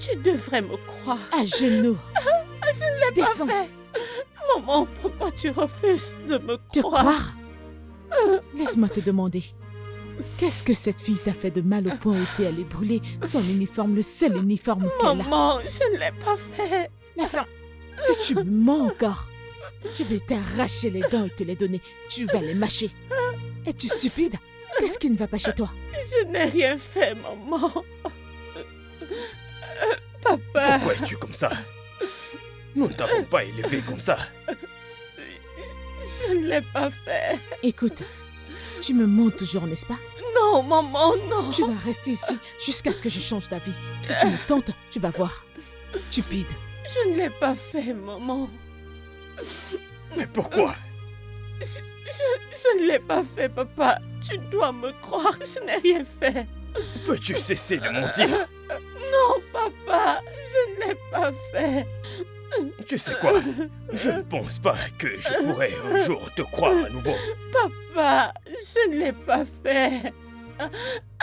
Tu devrais me croire. À genoux. Descends. Pas fait. Maman, pourquoi tu refuses de me Te croire? croire? Laisse-moi te demander. Qu'est-ce que cette fille t'a fait de mal au point où t'es allée brûler son uniforme, le seul uniforme qu'elle a? Maman, je ne l'ai pas fait. La fin. Si tu me mens encore, je vais t'arracher les dents et te les donner. Tu vas les mâcher. Es-tu stupide? Qu'est-ce qui ne va pas chez toi? Je n'ai rien fait, maman. Papa, Pourquoi es-tu comme ça? Nous ne t'avons pas élevé comme ça. je ne l'ai pas fait. Écoute, tu me mens toujours, n'est-ce pas? Non, maman, non. Tu vas rester ici jusqu'à ce que je change d'avis. Si tu me tentes, tu vas voir. Stupide. Je ne l'ai pas fait, maman. Mais pourquoi? Je ne l'ai pas fait, papa. Tu dois me croire, je n'ai rien fait. Peux-tu cesser de mentir? Non, papa, je ne l'ai pas fait. Tu sais quoi? Je ne pense pas que je pourrais un jour te croire à nouveau. Papa, je ne l'ai pas fait.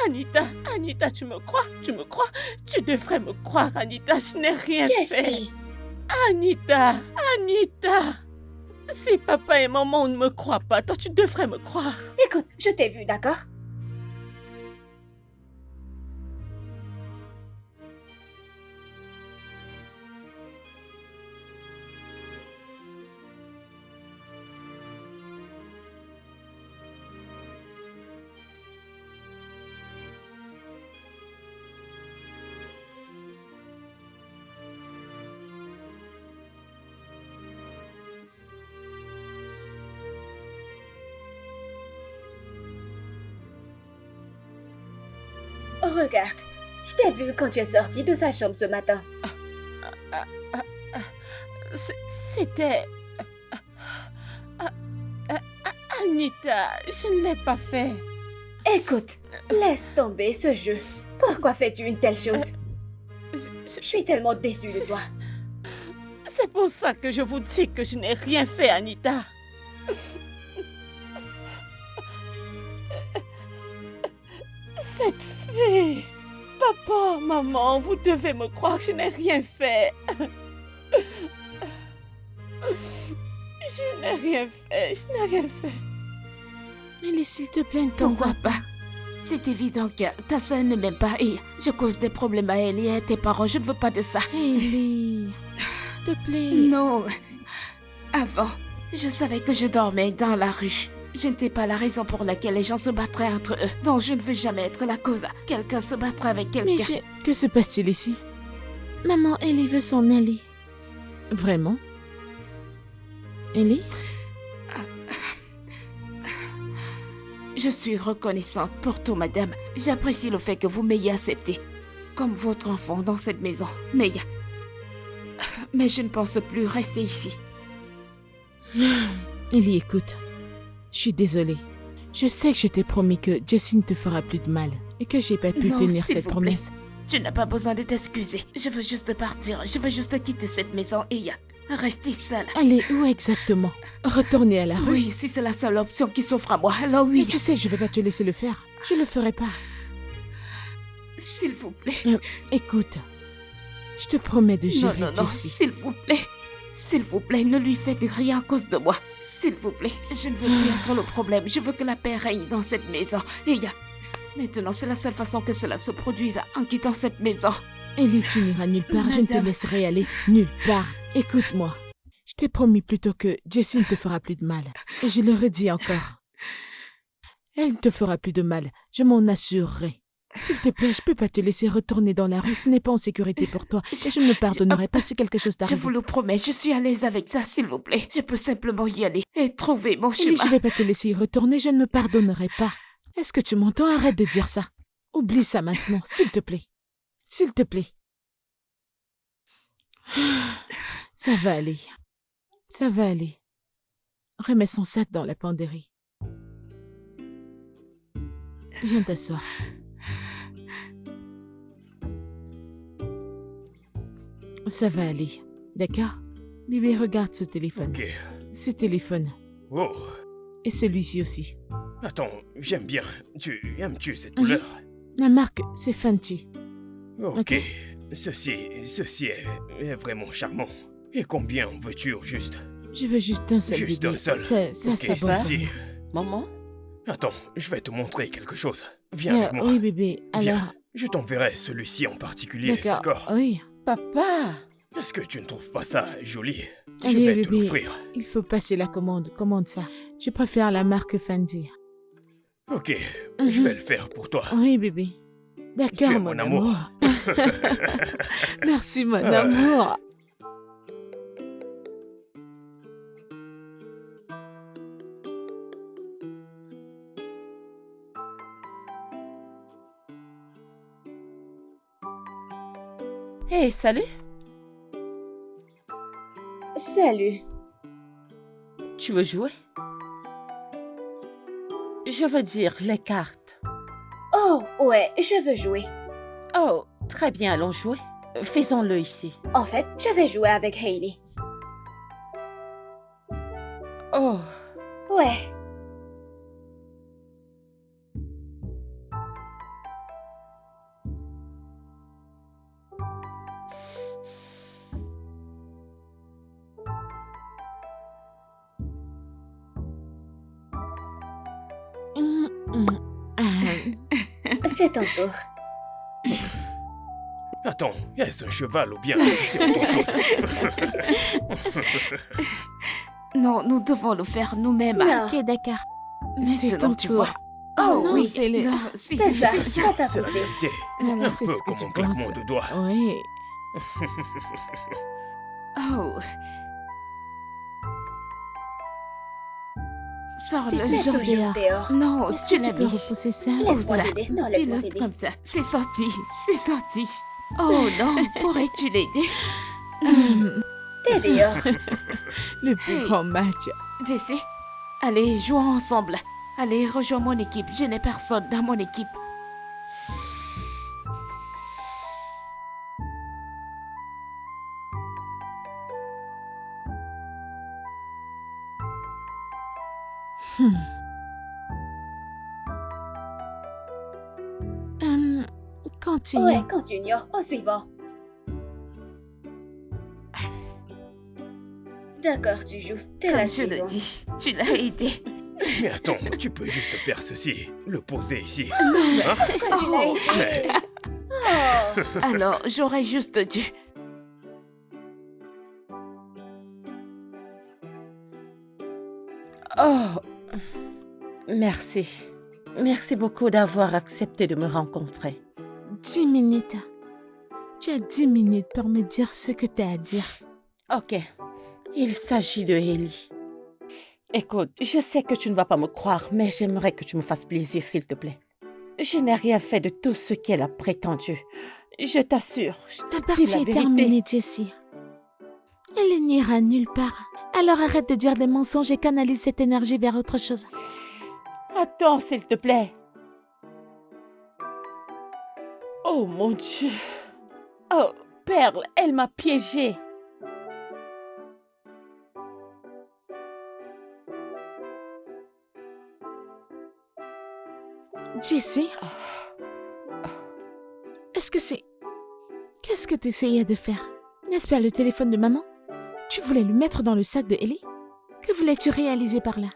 Anita, tu me crois? Tu me crois? Tu devrais me croire, Anita, je n'ai rien fait. Jessie, Anita. Si papa et maman ne me croient pas, toi tu devrais me croire. écoute, je t'ai vu, d'accord? Regarde, je t'ai vu quand tu es sortie de sa chambre ce matin. C'était... Anita, je ne l'ai pas fait. Écoute, laisse tomber ce jeu. Pourquoi fais-tu une telle chose? Je suis tellement déçue de toi. C'est pour ça que je vous dis que je n'ai rien fait, Anita. Cette fille... Papa, maman, vous devez me croire que je n'ai rien fait. Je n'ai rien fait, je n'ai rien fait. Ellie, s'il te plaît, ne t'en Pourquoi va pas? pas. C'est évident que ta sœur ne m'aime pas et je cause des problèmes à elle et à tes parents. Je ne veux pas de ça. Ellie, s'il te plaît. Non. Avant, je savais que je dormais dans la rue. Je n'étais pas la raison pour laquelle les gens se battraient entre eux. Donc je ne veux jamais être la cause. Quelqu'un se battra avec Mais quelqu'un. que se passe-t-il ici? Maman, Ellie veut son Ellie. Vraiment? Ellie? Je suis reconnaissante pour tout, madame. J'apprécie le fait que vous m'ayez accepté comme votre enfant dans cette maison. Mais je ne pense plus rester ici. Ellie, écoute. Je suis désolée. Je sais que je t'ai promis que Jessie ne te fera plus de mal et que j'ai pas pu Non, tenir s'il cette vous promesse. Tu n'as pas besoin de t'excuser. Je veux juste partir. Je veux juste quitter cette maison et rester seule. Allez, où exactement? Retourner à la rue? Oui, si c'est la seule option qui s'offre à moi, alors Mais oui. tu sais que je vais pas te laisser le faire. Je le ferai pas. S'il vous plaît. Écoute, je te promets de gérer Non, Jessie. s'il vous plaît. S'il vous plaît, ne lui faites rien à cause de moi. S'il vous plaît, je ne veux plus être le problème. Je veux que la paix règne dans cette maison. Et maintenant, c'est la seule façon que cela se produise en quittant cette maison. Ellie, tu n'iras nulle part. Je ne te Madame. laisserai aller nulle part. Écoute-moi. Je t'ai promis plutôt que Jessie ne te fera plus de mal. Et je le redis encore. Elle ne te fera plus de mal. Je m'en assurerai. S'il te plaît, je peux pas te laisser retourner dans la rue. Ce n'est pas en sécurité pour toi. Et je ne me pardonnerai pas si quelque chose Je t'arrive. vous le promets, je suis à l'aise avec ça, s'il vous plaît. Je peux simplement y aller et trouver mon Ellie, chemin. je vais pas te laisser y retourner. Je ne me pardonnerai pas. Est-ce que tu m'entends? Arrête de dire ça. Oublie ça maintenant, s'il te plaît. S'il te plaît. Ça va aller. Ça va aller. Remets son sac dans la penderie. Viens t'asseoir. Ça va aller. D'accord? Bébé, regarde ce téléphone. Ok. Ce téléphone. Oh, Et celui-ci aussi. attends, j'aime bien. Aimes-tu cette Mhm. couleur? La marque, c'est Fenty. Ok. Ok. Ceci est vraiment charmant. Et combien en veux-tu au juste? Je veux juste un seul Juste bébé. un seul. Ça Ok, va pour ceci. moi. Maman? Attends, je vais te montrer quelque chose. Viens avec moi. Oui, bébé. Viens. Alors, Je t'enverrai celui-ci en particulier, d'accord. d'accord? Oui. Papa? Est-ce que tu ne trouves pas ça joli? Je Allez, vais te bébé. l'offrir. Il faut passer la commande. Commande ça. Je préfère la marque Fenty. Ok, Mhm. je vais le faire pour toi. Oui, bébé. D'accord, Tu es mon mon amour. Merci, mon amour. Hé, salut. Salut. Tu veux jouer? Je veux dire les cartes. Oh, ouais, je veux jouer. Oh, très bien, allons jouer. Faisons-le ici. En fait, je vais jouer avec Hailey. Oh, Ouais. C'est ton tour. Attends, est-ce un cheval ou bien c'est autre chose? Non, nous devons le faire nous-mêmes. Non. Ok, d'accord. C'est Maintenant, ton tu tour. vois. Oh, non, oui. c'est le... Non, C'est ça, ça t'a C'est la coupé. vérité. Voilà, Un c'est peu ce que comme tu un claquement penses. de doigts. Oui. Oh. Sors-le. T'es C'est toujours toujours dehors. dehors. Non, Est-ce tu que l'as tu peux mis. repousser ça? Oh, Laisse-moi ça. t'aider. Non, laisse-moi Pilote t'aider. comme ça. C'est sorti. C'est sorti. Oh non, pourrais-tu l'aider? T'es dehors. Le plus Hey. grand match. D'ici. Allez, jouons ensemble. Allez, rejoins mon équipe. Je n'ai personne dans mon équipe. Continue. Ouais, continuons. Au suivant. D'accord, tu joues. T'es Comme la je le suivante. dis, tu l'as aidé. Mais attends, tu peux juste faire ceci, le poser ici. Pourquoi tu l'as Oh. aidé? Oh. Alors, j'aurais juste dû. Oh, merci. Merci beaucoup d'avoir accepté de me rencontrer. 10 minutes. Tu as 10 minutes pour me dire ce que tu as à dire. Ok, il s'agit de Ellie. Écoute, je sais que tu ne vas pas me croire, mais j'aimerais que tu me fasses plaisir, s'il te plaît. Je n'ai rien fait de tout ce qu'elle a prétendu. Je t'assure, je Ta te dis partie la est vérité. terminée, Jessie. Elle n'ira nulle part. Alors arrête de dire des mensonges et canalise cette énergie vers autre chose. Attends, s'il te plaît. Oh mon Dieu. Oh, Perle, elle m'a piégée. Jessie, est-ce que c'est... Qu'est-ce que tu essayais de faire? N'est-ce pas le téléphone de maman? Tu voulais le mettre dans le sac de Ellie? Que voulais-tu réaliser par là?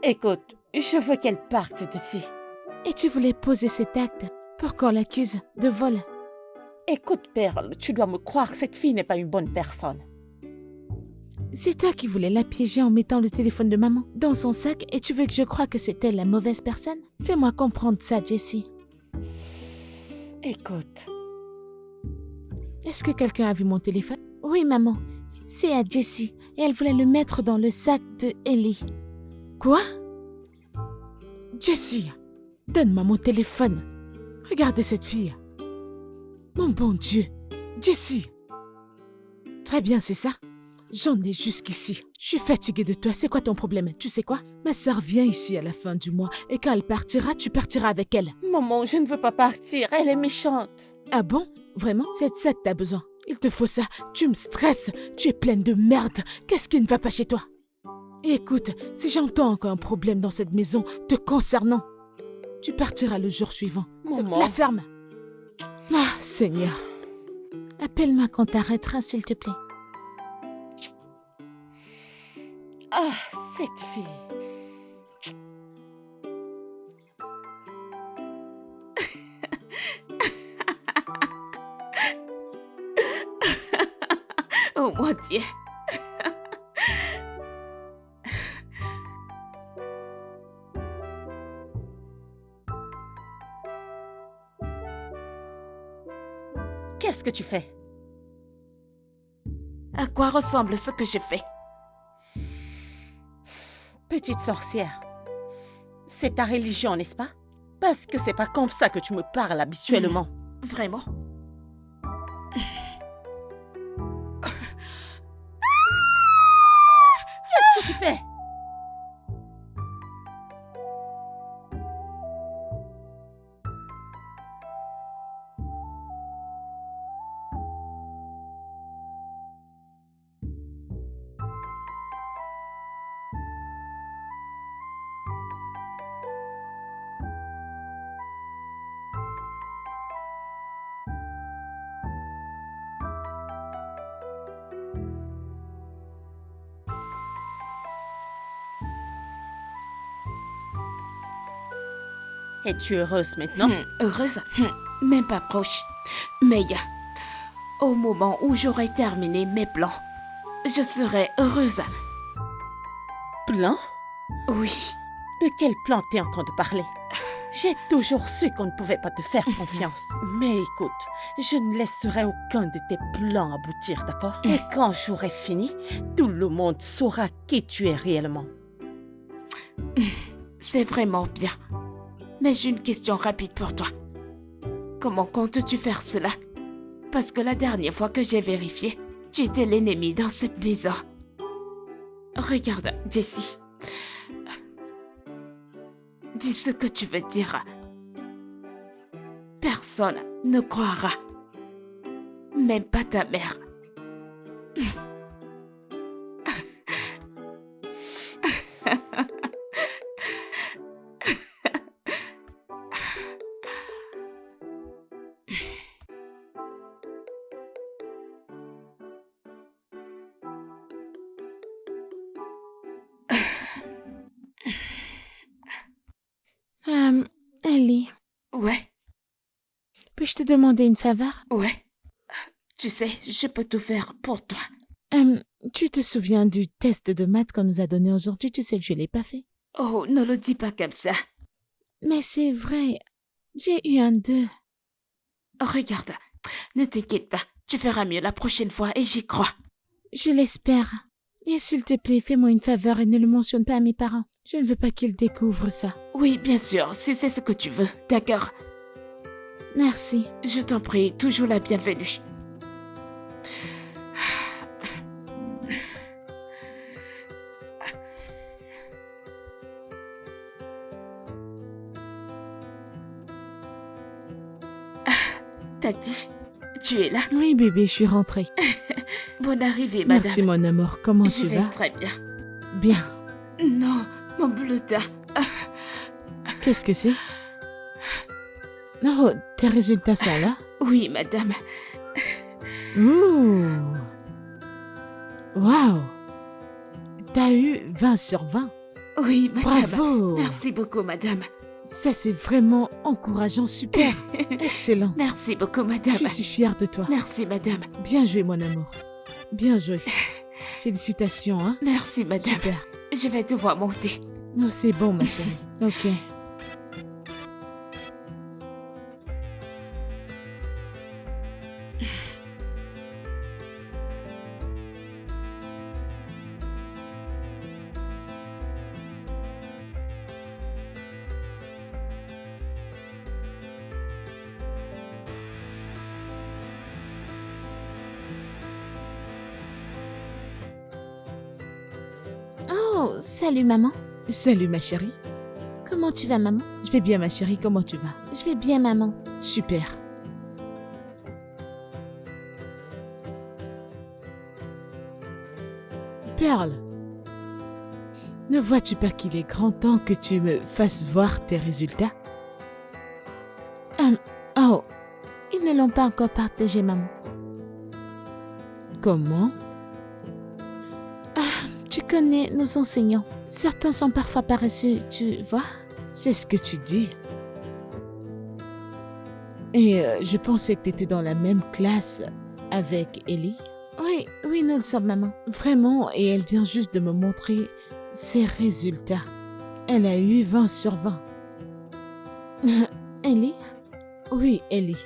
Écoute, je veux qu'elle parte d'ici. Et tu voulais poser cet acte pour qu'on l'accuse de vol. Écoute, Perle, tu dois me croire, cette fille n'est pas une bonne personne. C'est toi qui voulais la piéger en mettant le téléphone de maman dans son sac et tu veux que je croie que c'est elle la mauvaise personne? Fais-moi comprendre ça, Jessie. Écoute, Est-ce que quelqu'un a vu mon téléphone? Oui, maman. C'est à Jessie et elle voulait le mettre dans le sac de Ellie. Quoi? Jessie, donne-moi mon téléphone. Regardez cette fille. Mon bon Dieu. Jessie. Très bien, c'est ça. J'en ai jusqu'ici. Je suis fatiguée de toi. C'est quoi ton problème? Tu sais quoi? Ma sœur vient ici à la fin du mois et quand elle partira, tu partiras avec elle. maman, je ne veux pas partir, elle est méchante. Ah bon? Vraiment? C'est de ça que t'as besoin. Il te faut ça. Tu me stresses. Tu es pleine de merde. Qu'est-ce qui ne va pas chez toi? Écoute, si j'entends encore un problème dans cette maison te concernant, tu partiras le jour suivant. Maman. La ferme. Ah, Seigneur. Appelle-moi quand t'arrêteras, s'il te plaît. Ah, cette fille. Oh mon Dieu. Qu'est-ce que tu fais? À quoi ressemble ce que je fais? Petite sorcière. C'est ta religion, n'est-ce pas? Parce que c'est pas comme ça que tu me parles habituellement. Vraiment? Qu'est-ce que tu fais? Es-tu heureuse maintenant? Heureuse? Même pas proche. Mais au moment où j'aurai terminé mes plans, je serai heureuse. Plan? Oui. De quel plan t'es en train de parler? J'ai toujours su qu'on ne pouvait pas te faire confiance. Mais écoute, je ne laisserai aucun de tes plans aboutir, d'accord? Et quand j'aurai fini, tout le monde saura qui tu es réellement. C'est vraiment bien. Mais j'ai une question rapide pour toi. Comment comptes-tu faire cela? Parce que la dernière fois que j'ai vérifié, tu étais l'ennemi dans cette maison. Regarde, Jessie. Dis ce que tu veux dire. Personne ne croira. Même pas ta mère. Puis-je te demander une faveur? Ouais. Tu sais, je peux tout faire pour toi. Tu te souviens du test de maths qu'on nous a donné aujourd'hui? Tu sais que je l'ai pas fait. Oh, ne le dis pas comme ça. Mais c'est vrai. J'ai eu un 2. Regarde, ne t'inquiète pas. Tu feras mieux la prochaine fois et j'y crois. Je l'espère. Et s'il te plaît, fais-moi une faveur et ne le mentionne pas à mes parents. Je ne veux pas qu'ils découvrent ça. Oui, bien sûr, si c'est ce que tu veux. D'accord. Merci. Je t'en prie, toujours la bienvenue. Tati, tu es là? Oui, bébé, je suis rentrée. Bonne arrivée, madame. Merci, mon amour. Comment Je tu vais vas? très bien. Bien. Non, mon bulletin. Qu'est-ce que c'est? Oh, tes résultats sont là? Oui, madame. Ouh! Waouh! T'as eu 20 sur 20. Oui, madame. Bravo! Merci beaucoup, madame. Ça, c'est vraiment encourageant. Super. Excellent. Merci beaucoup, madame. Je suis fière de toi. Merci, madame. Bien joué, mon amour. Bien joué. Félicitations, hein? Merci, madame. Super. Je vais devoir monter. Oh, c'est bon, ma chérie. Ok. Oh, salut maman. Salut, ma chérie. Comment tu vas maman? Je vais bien, ma chérie. Comment tu vas? Je vais bien maman. Super. Perle, ne vois-tu pas qu'il est grand temps que tu me fasses voir tes résultats? Oh, ils ne l'ont pas encore partagé maman. Comment? Tu connais nos enseignants. Certains sont parfois paresseux, tu vois? C'est ce que tu dis. Et je pensais que tu étais dans la même classe avec Ellie. Oui, oui, nous le sommes maman. Vraiment, et elle vient juste de me montrer ses résultats. Elle a eu 20 sur 20. Ellie? Oui, Ellie.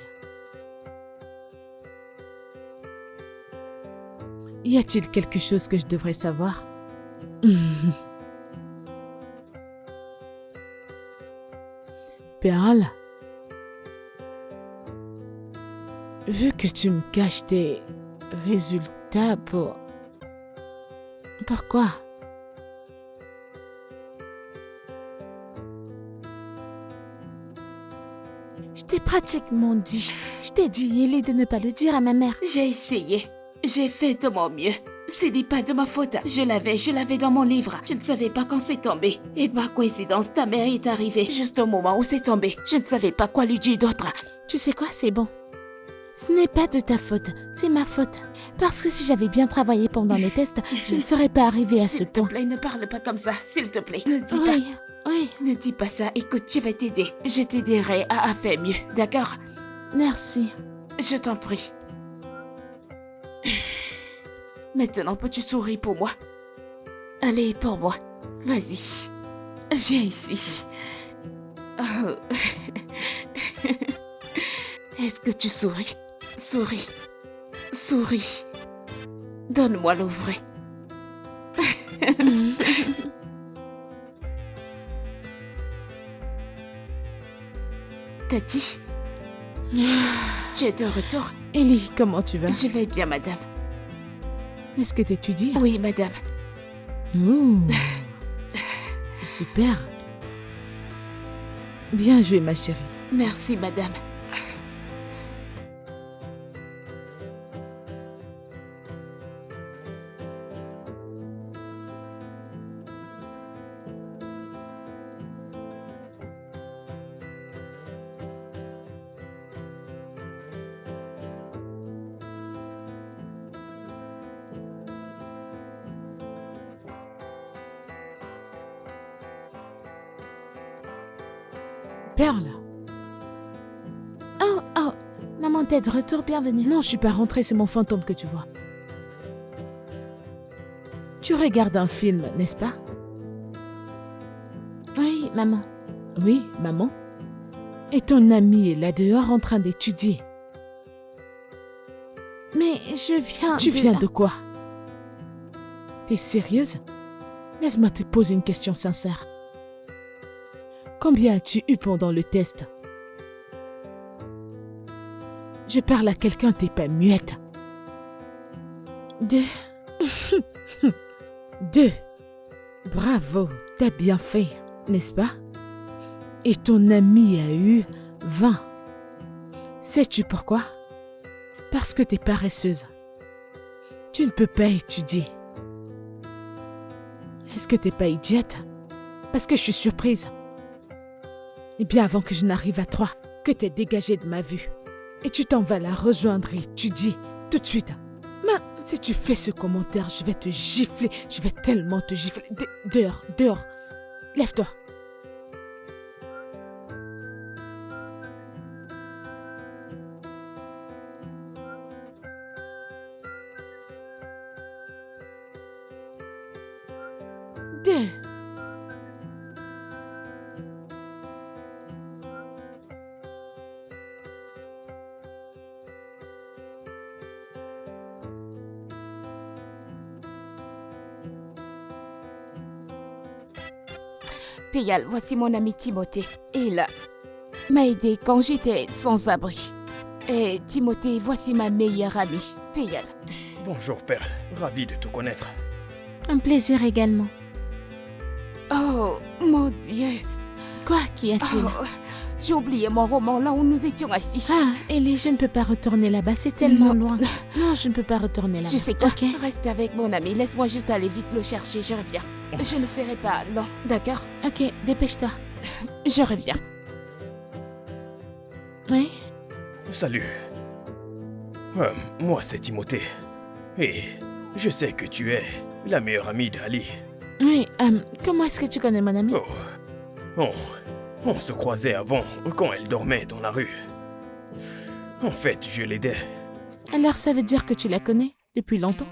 Y a-t-il quelque chose que je devrais savoir? Perle, vu que tu me caches tes résultats Pourquoi? Je t'ai pratiquement dit. Je t'ai dit, Ellie, de ne pas le dire à ma mère. J'ai essayé. J'ai fait de mon mieux. Ce n'est pas de ma faute. Je l'avais dans mon livre. Je ne savais pas quand c'est tombé. Et par coïncidence, ta mère est arrivée juste au moment où c'est tombé. Je ne savais pas quoi lui dire d'autre. Tu sais quoi, c'est bon. Ce n'est pas de ta faute, c'est ma faute. Parce que si j'avais bien travaillé pendant les tests, je ne serais pas arrivée à ce S'il te point. plaît, ne parle pas comme ça, s'il te plaît. Ne dis Oui, oui, pas. Ne dis pas ça. Écoute, je vais t'aider. Je t'aiderai à faire mieux. D'accord? merci. Je t'en prie. Maintenant, peux-tu sourire pour moi? Allez, pour moi. Vas-y. Viens ici. Oh. Est-ce que tu souris? Souris. Souris. Donne-moi le vrai. Tati, tu es de retour? Ellie, comment tu vas? Je vais bien, madame. Est-ce que t'étudies? Oui, madame. Ouh. Super. Bien joué, ma chérie. Merci, madame. Perle, Oh, t'es de retour, bienvenue. Non, je suis pas rentrée, c'est mon fantôme que tu vois. Tu regardes un film, n'est-ce pas? Oui, maman. Oui, maman. Et ton ami est là dehors en train d'étudier. Mais je viens Tu viens de quoi? T'es sérieuse? Laisse-moi te poser une question sincère. Combien as-tu eu pendant le test? Je parle à quelqu'un, t'es pas muette. 2. 2. Bravo, t'as bien fait, n'est-ce pas? Et ton ami a eu 20. Sais-tu pourquoi? Parce que t'es paresseuse. Tu ne peux pas étudier. Est-ce que t'es pas idiote? Parce que je suis surprise. Et bien avant que je n'arrive à 3, que t'es dégagée de ma vue. Et tu t'en vas la rejoindre et étudier tout de suite. Mais si tu fais ce commentaire, je vais te gifler. Je vais tellement te gifler. Dehors, dehors. Lève-toi. Deux. Payal, voici mon ami Timothée. Il m'a aidé quand j'étais sans abri. Et Timothée, voici ma meilleure amie, Payal. Bonjour, Perle. Ravi de te connaître. Un plaisir également. Oh, mon Dieu. Quoi, qu'y a-t-il? Oh, j'ai oublié mon roman là où nous étions assis. Ah, Ellie, je ne peux pas retourner là-bas, c'est tellement Non. loin. Non, je ne peux pas retourner là-bas. Je sais quoi, Ok. reste avec mon ami. Laisse-moi juste aller vite le chercher, je reviens. Je ne serai pas long, d'accord? Ok, dépêche-toi. Je reviens. Oui? Salut. Moi, c'est Timothée. Et je sais que tu es la meilleure amie d'Ali. Oui, comment est-ce que tu connais mon ami? Oh. On se croisait avant, quand elle dormait dans la rue. En fait, je l'aidais. Alors ça veut dire que tu la connais depuis longtemps?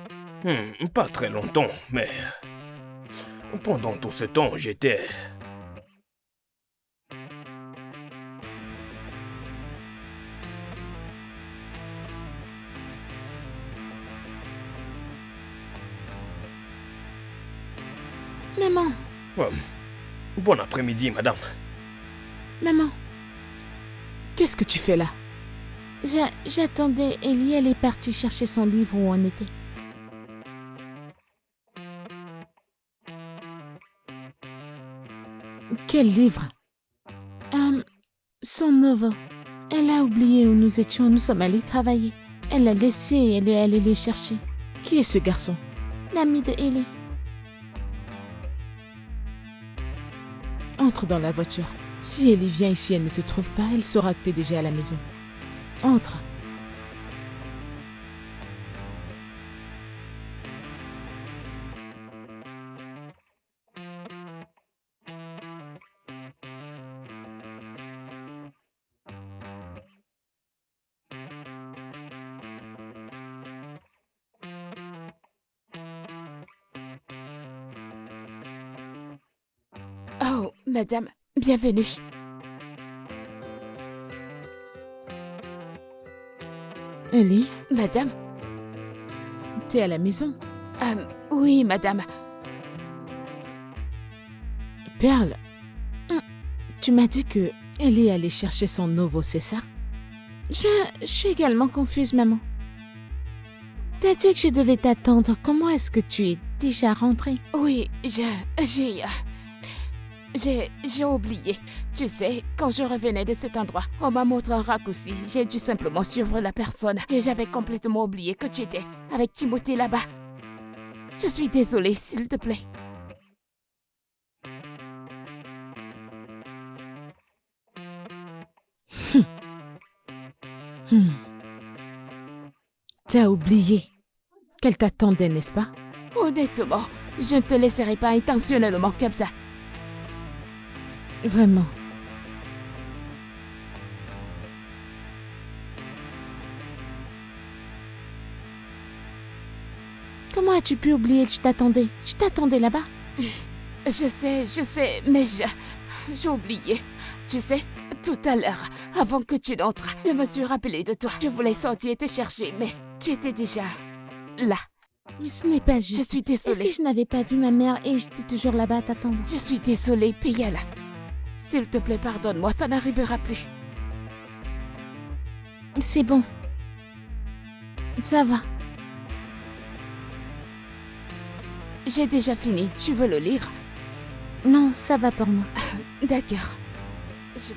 Pas très longtemps, mais... Pendant tout ce temps, j'étais... Maman, Bon après-midi, madame. maman, Qu'est-ce que tu fais là? j'attendais Ellie, elle est partie chercher son livre où on était. Quel livre? Son nouveau. Elle a oublié où nous étions, nous sommes allés travailler. Elle l'a laissé et elle est allée le chercher. Qui est ce garçon? L'ami de Ellie. Entre dans la voiture. Si Ellie vient ici et elle ne te trouve pas, elle saura que t'es déjà à la maison. Entre. Oh, madame, bienvenue. Ellie, Madame? t'es à la maison? Oui, madame. Perle, tu m'as dit que Ellie allait chercher son nouveau, c'est ça? Je suis également confuse, maman. T'as dit que je devais t'attendre. Comment est-ce que tu es déjà rentrée? Oui, j'ai oublié. Tu sais, quand je revenais de cet endroit, on m'a montré un raccourci. J'ai dû simplement suivre la personne et j'avais complètement oublié que tu étais avec Timothée là-bas. Je suis désolée, s'il te plaît. T'as oublié qu'elle t'attendait, n'est-ce pas? Honnêtement, je ne te laisserai pas intentionnellement comme ça. Vraiment. Comment as-tu pu oublier? Je t'attendais là-bas. Je sais, mais j'ai oublié. Tu sais, tout à l'heure, avant que tu n'entres, je me suis rappelé de toi. Je voulais sortir te chercher, mais tu étais déjà là. Ce n'est pas juste. Je suis Et désolée. si je n'avais pas vu ma mère et j'étais toujours là-bas à t'attendre? Je suis désolée, Payala. S'il te plaît, pardonne-moi, ça n'arrivera plus. C'est bon. Ça va. J'ai déjà fini, tu veux le lire? Non, ça va pour moi. D'accord. Je...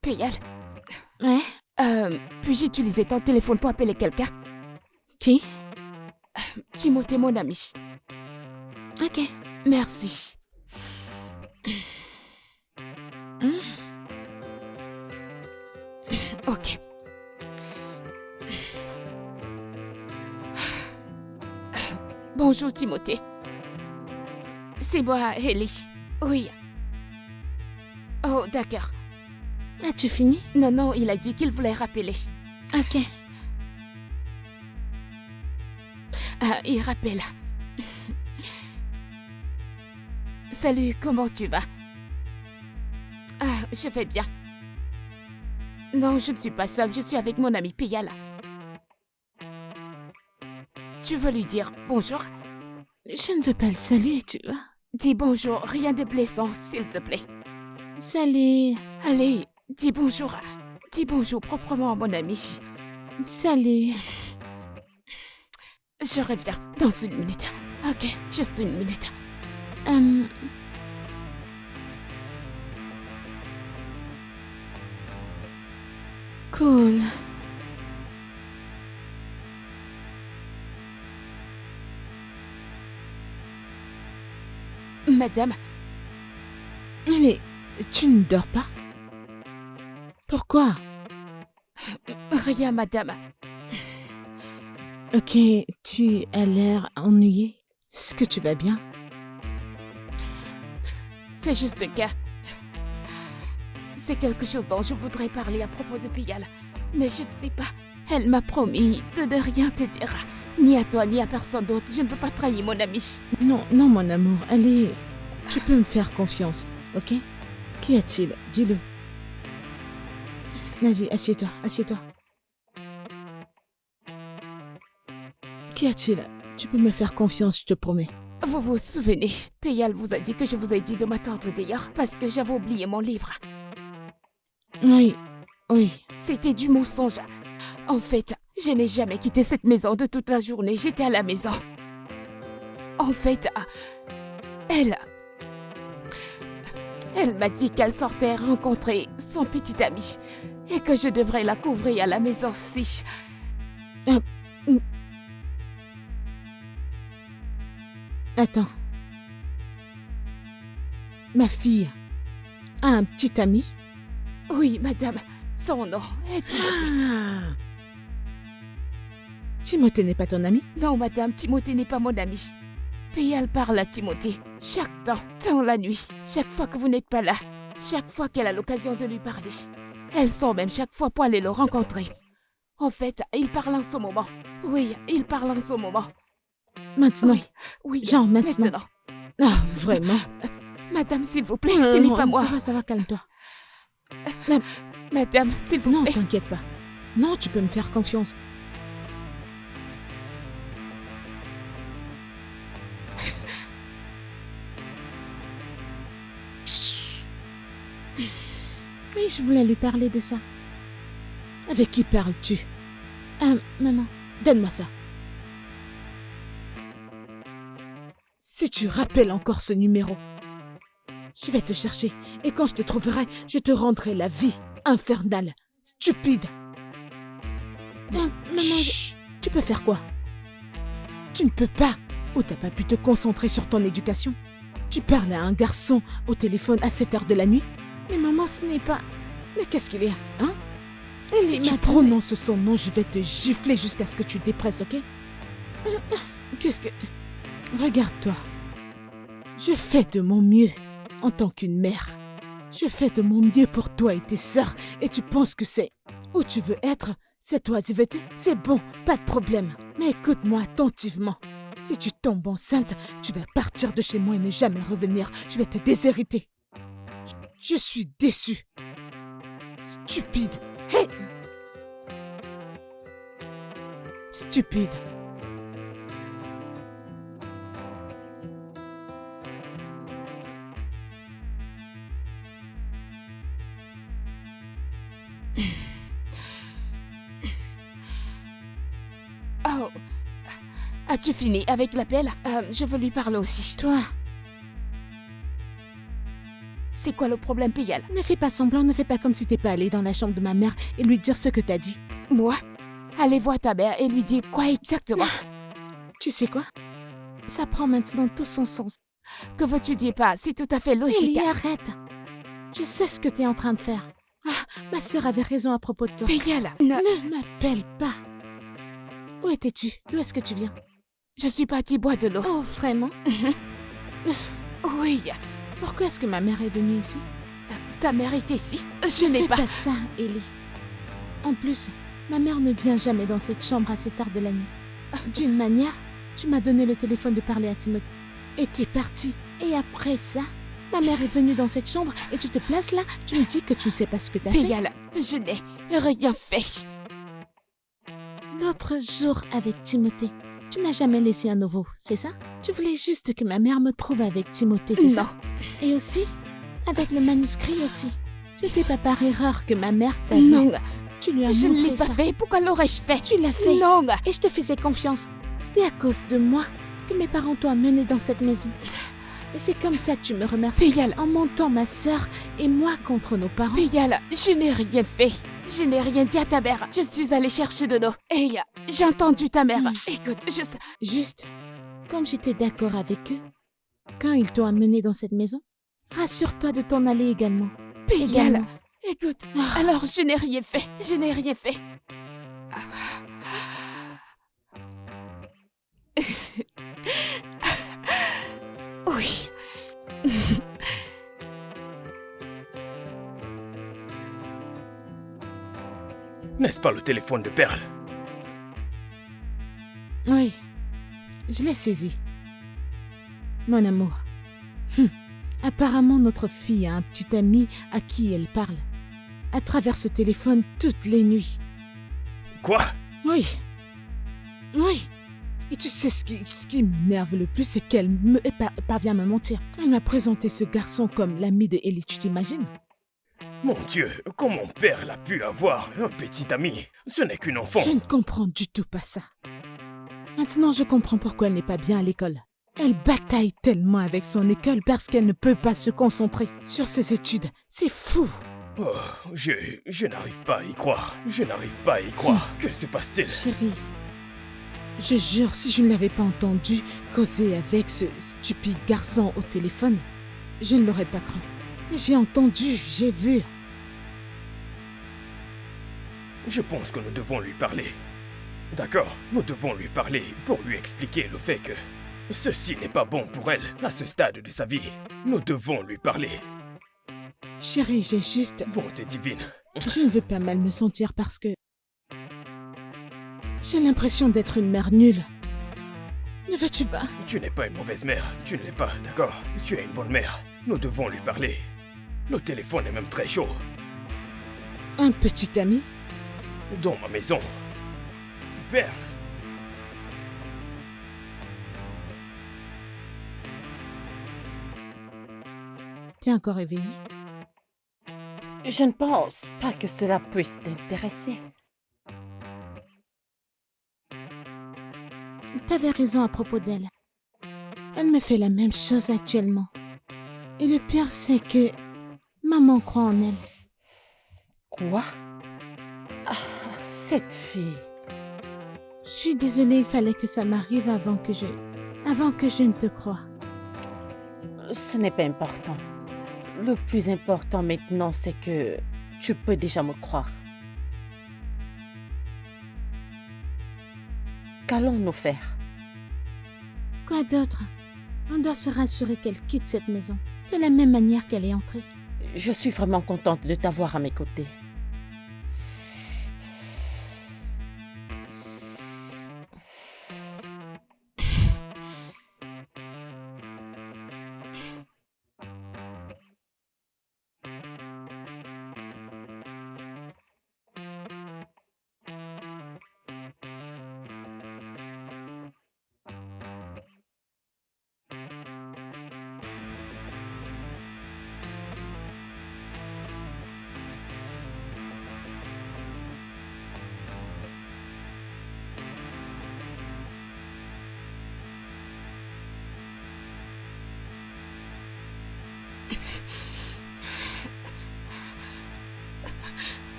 Payal, Ouais? puis-je utiliser ton téléphone pour appeler quelqu'un? Qui? Timothée, mon ami. Ok. Merci. Ok. Bonjour, Timothée. C'est moi, Ellie. Oui. Oh, d'accord. As-tu fini? Non, il a dit qu'il voulait rappeler. Ok. Ah, il rappelle. Salut, comment tu vas? Ah, je vais bien. Non, je ne suis pas seule, je suis avec mon ami Payala. Tu veux lui dire bonjour? Je ne veux pas le saluer, tu vois. Dis bonjour, rien de blessant, s'il te plaît. Salut. Allez, dis bonjour. Dis bonjour proprement à mon ami. Salut. Je reviens dans une minute. Ok, juste une minute. Cool. Madame, Mais tu ne dors pas? Pourquoi? rien, madame. Ok, tu as l'air ennuyée. Est-ce que tu vas bien? C'est juste que... C'est quelque chose dont je voudrais parler à propos de Payal. Mais je ne sais pas. Elle m'a promis de ne rien te dire. Ni à toi, ni à personne d'autre. Je ne veux pas trahir mon ami. Non, non, mon amour. Allez, tu peux me faire confiance, ok? Qu'y a-t-il? Dis-le. Vas-y, assieds-toi, assieds-toi. Qu'y a-t-il? Tu peux me faire confiance, je te promets. Vous vous souvenez, Payal vous a dit que je vous ai dit de m'attendre d'ailleurs parce que j'avais oublié mon livre. Oui, oui. C'était du mensonge. En fait, je n'ai jamais quitté cette maison de toute la journée. J'étais à la maison. En fait, elle m'a dit qu'elle sortait rencontrer son petit ami et que je devrais la couvrir à la maison aussi. Attends. Ma fille a un petit ami? Oui, madame. Son nom est Timothée. Timothée n'est pas ton ami? Non, madame, Timothée n'est pas mon ami. Payal parle à Timothée chaque temps, dans la nuit, chaque fois que vous n'êtes pas là, chaque fois qu'elle a l'occasion de lui parler. Elle sort même chaque fois pour aller le rencontrer. En fait, il parle en ce moment. Oui, il parle en ce moment. Maintenant? Oui, Genre maintenant? Ah, vraiment? Madame, s'il vous plaît, ce n'est pas moi. Ça va, calme-toi. Madame, s'il vous Non, plaît. t'inquiète pas. Non, tu peux me faire confiance. Oui, je voulais lui parler de ça. Avec qui parles-tu? Maman, donne-moi ça. Si tu rappelles encore ce numéro, je vais te chercher et quand je te trouverai, je te rendrai la vie infernale, stupide. Maman, Chut. tu peux faire quoi? Tu ne peux pas, ou t'as pas pu te concentrer sur ton éducation? Tu parles à un garçon au téléphone à 7 heures de la nuit? Mais maman, ce n'est pas... Mais qu'est-ce qu'il y a, hein? Si tu prononces son nom, je vais te gifler jusqu'à ce que tu dépresses, ok? Qu'est-ce que... Regarde-toi. Je fais de mon mieux en tant qu'une mère. Je fais de mon mieux pour toi et tes sœurs et tu penses que c'est où tu veux être, cette oisiveté? C'est bon, pas de problème. Mais écoute-moi attentivement. Si tu tombes enceinte, tu vas partir de chez moi et ne jamais revenir. Je vais te déshériter. Je suis déçue. Stupide. Hey! Stupide. Oh, as-tu fini avec l'appel? Je veux lui parler aussi. Toi, C'est quoi le problème, Payal? ne fais pas semblant, ne fais pas comme si t'es pas allé dans la chambre de ma mère et lui dire ce que t'as dit. Moi? Allez voir ta mère et lui dire quoi exactement? Tu sais quoi? Ça prend maintenant tout son sens. Que veux-tu dire pas? C'est tout à fait logique. Ellie, arrête. Je sais ce que t'es en train de faire. Ah, ma sœur avait raison à propos de toi. Payal, Ne m'appelle pas. Où étais-tu? D'où est-ce que tu viens? je suis partie boire de l'eau. Oh, vraiment? Oui, Pourquoi est-ce que ma mère est venue ici? ta mère est ici. Je Ne n'ai fais pas... pas ça, Ellie. En plus, ma mère ne vient jamais dans cette chambre à cette heure de la nuit. D'une manière, tu m'as donné le téléphone de parler à Timothée. Et t'es partie. Et après ça, ma mère est venue dans cette chambre et tu te places là, tu me dis que tu sais pas ce que t'as fait. Payal, je n'ai rien fait. L'autre jour avec Timothée, tu n'as jamais laissé un nouveau, c'est ça? Tu voulais juste que ma mère me trouve avec Timothée, c'est ça? Et aussi, avec le manuscrit aussi. C'était pas par erreur que ma mère t'a vu. Non, Tu lui as je ne montré l'ai pas ça. fait. Pourquoi l'aurais-je fait? Tu l'as fait. Non, Et je te faisais confiance. C'était à cause de moi que mes parents t'ont amené dans cette maison. Et c'est comme ça que tu me remercies. Payal, En montant ma sœur et moi contre nos parents. Payal, je n'ai rien fait. Je n'ai rien dit à ta mère. Je suis allée chercher de l'eau. Et j'ai entendu ta mère. Écoute, juste... Juste, comme j'étais d'accord avec eux, quand ils t'ont amené dans cette maison, rassure-toi de t'en aller également. Payal, Également. écoute, alors je n'ai rien fait. Je n'ai rien fait. Oui. N'est-ce pas le téléphone de Pearl? Oui, je l'ai saisi. Mon amour. Apparemment, notre fille a un petit ami à qui elle parle. À travers ce téléphone toutes les nuits. Quoi? Oui. Oui. Et tu sais ce qui m'énerve le plus, c'est qu'elle parvient à me mentir. Elle m'a présenté ce garçon comme l'ami de Ellie, tu t'imagines? Mon Dieu, comment Pearl a pu avoir un petit ami? Ce n'est qu'une enfant. Je ne comprends du tout pas ça. Maintenant, je comprends pourquoi elle n'est pas bien à l'école. Elle bataille tellement avec son école parce qu'elle ne peut pas se concentrer sur ses études. C'est fou. Oh, je n'arrive pas à y croire. Je n'arrive pas à y croire. Que se passe-t-il? Chérie, je jure, si je ne l'avais pas entendu causer avec ce stupide garçon au téléphone, je ne l'aurais pas cru. Mais j'ai entendu, j'ai vu. Je pense que nous devons lui parler. D'accord, nous devons lui parler pour lui expliquer le fait que ceci n'est pas bon pour elle à ce stade de sa vie. Nous devons lui parler. Chérie, j'ai juste... Bonté divine. Je ne veux pas mal me sentir parce que... j'ai l'impression d'être une mère nulle. Ne veux-tu pas? Tu n'es pas une mauvaise mère. Tu ne l'es pas, d'accord? Tu es une bonne mère. Nous devons lui parler. Le téléphone est même très chaud. Un petit ami? Dans ma maison. Pearl. T'es encore réveillé? Je ne pense pas que cela puisse t'intéresser. T'avais raison à propos d'elle. Elle me fait la même chose actuellement. Et le pire, c'est que maman croit en elle. Quoi? Ah, cette fille. Je suis désolée, il fallait que ça m'arrive avant que je ne te croie. Ce n'est pas important. Le plus important maintenant, c'est que tu peux déjà me croire. Qu'allons-nous faire? Quoi d'autre? On doit se rassurer qu'elle quitte cette maison, de la même manière qu'elle est entrée. je suis vraiment contente de t'avoir à mes côtés.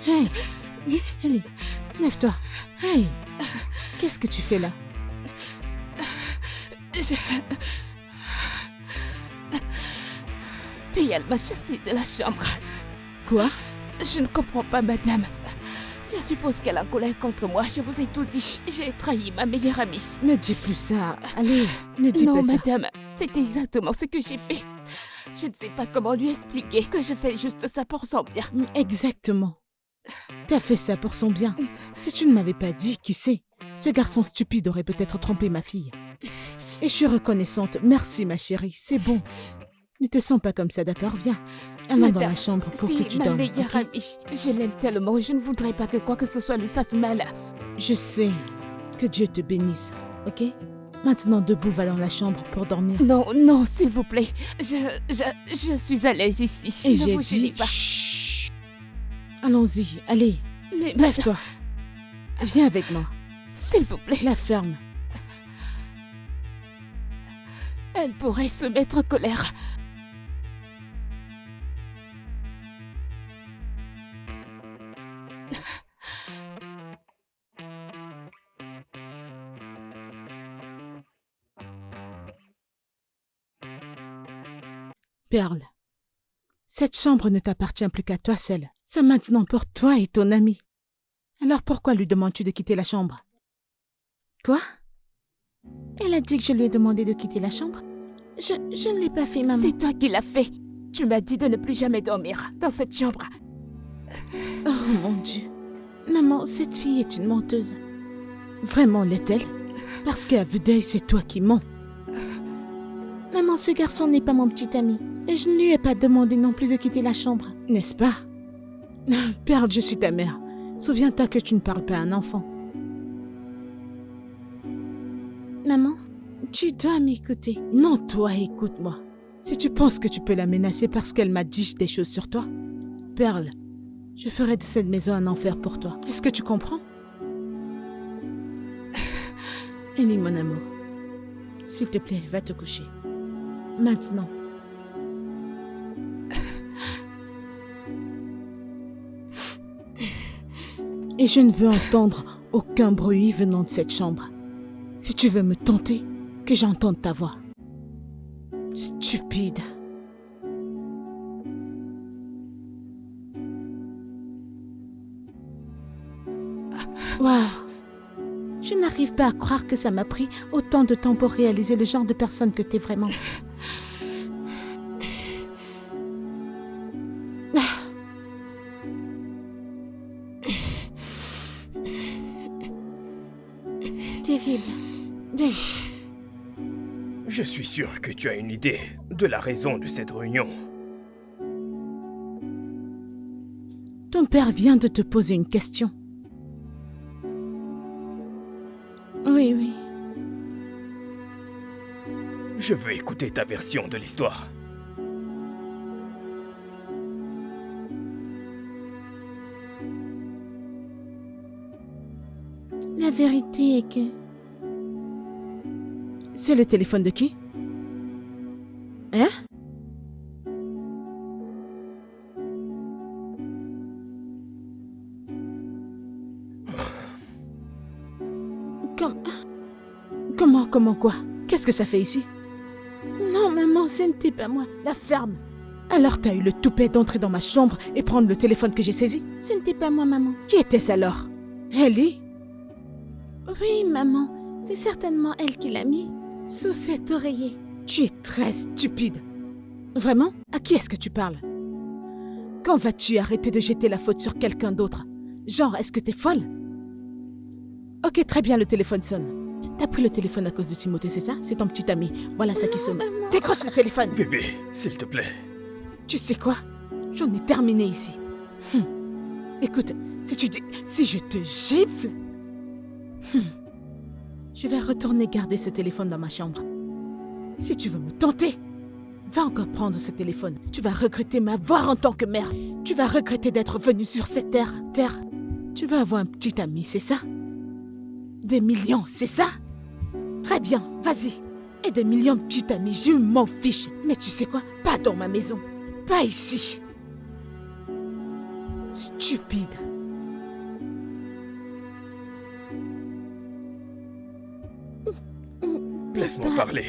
Hey, Ellie, lève-toi. Hey, qu'est-ce que tu fais là? Puis elle m'a chassée de la chambre. Quoi? Je ne comprends pas, madame. Je suppose qu'elle a en colère contre moi. Je vous ai tout dit. J'ai trahi ma meilleure amie. Ne dis plus ça. Allez, ne dis Non, pas ça. madame, c'est exactement ce que j'ai fait. Je ne sais pas comment lui expliquer que je fais juste ça pour son bien. Exactement. T'as fait ça pour son bien. Si tu ne m'avais pas dit, qui sait, ce garçon stupide aurait peut-être trompé ma fille. Et je suis reconnaissante. Merci, ma chérie. C'est bon. Ne te sens pas comme ça, d'accord? Viens. Allons dans la chambre pour que tu C'est ma dormes. meilleure Ok? amie. Je l'aime tellement. Je ne voudrais pas que quoi que ce soit lui fasse mal. Je sais. Que Dieu te bénisse. Ok? Maintenant, debout, va dans la chambre pour dormir. Non, non, s'il vous plaît. Je suis à l'aise ici. Et Ne j'ai vous gênez dit... pas. Chut. Allons-y. Allez, Mais lève-toi. Viens avec moi. s'il vous plaît. La ferme. Elle pourrait se mettre en colère. Perle, cette chambre ne t'appartient plus qu'à toi seule. C'est maintenant pour toi et ton ami. Alors pourquoi lui demandes-tu de quitter la chambre? Quoi? Elle a dit que je lui ai demandé de quitter la chambre. Je ne l'ai pas fait, maman. C'est toi qui l'as fait. Tu m'as dit de ne plus jamais dormir dans cette chambre. Oh mon Dieu. Maman, cette fille est une menteuse. Vraiment l'est-elle? Parce qu'à vue d'œil, c'est toi qui mens. Maman, ce garçon n'est pas mon petit ami. Et je ne lui ai pas demandé non plus de quitter la chambre. N'est-ce pas? Perle, je suis ta mère. Souviens-toi que tu ne parles pas à un enfant. Maman, tu dois m'écouter. Non, toi, écoute-moi. Si tu penses que tu peux la menacer parce qu'elle m'a dit des choses sur toi, Perle, je ferai de cette maison un enfer pour toi. Est-ce que tu comprends? Ellie, mon amour, s'il te plaît, va te coucher. Maintenant. Et je ne veux entendre aucun bruit venant de cette chambre. Si tu veux me tenter, que j'entende ta voix. Stupide. Waouh. Je n'arrive pas à croire que ça m'a pris autant de temps pour réaliser le genre de personne que t'es vraiment. C'est terrible. Je suis sûr que tu as une idée de la raison de cette réunion. Ton père vient de te poser une question. Oui, oui. Je veux écouter ta version de l'histoire. La vérité est que... C'est le téléphone de qui? Hein? Comment quoi? Qu'est-ce que ça fait ici? Non, maman, ce n'était pas moi. La ferme. Alors t'as eu le toupet d'entrer dans ma chambre et prendre le téléphone que j'ai saisi? Ce n'était pas moi, maman. Qui était-ce alors? Ellie? Oui, maman. C'est certainement elle qui l'a mis sous cet oreiller. Tu es très stupide. Vraiment? À qui est-ce que tu parles? Quand vas-tu arrêter de jeter la faute sur quelqu'un d'autre? Genre, est-ce que t'es folle? Ok, très bien, le téléphone sonne. T'as pris le téléphone à cause de Timothée, c'est ça? C'est ton petit ami. Voilà ça qui sonne. maman. Décroche le téléphone. Bébé, s'il te plaît. Tu sais quoi? J'en ai terminé ici. Écoute, si je te gifle... Je vais retourner garder ce téléphone dans ma chambre. Si tu veux me tenter, va encore prendre ce téléphone. Tu vas regretter m'avoir en tant que mère. Tu vas regretter d'être venue sur cette terre. Tu vas avoir un petit ami, c'est ça? Des millions, c'est ça? Très bien, vas-y. Et des millions de petits amis, je m'en fiche. Mais tu sais quoi? Pas dans ma maison. Pas ici. Stupide. Laisse-moi parler.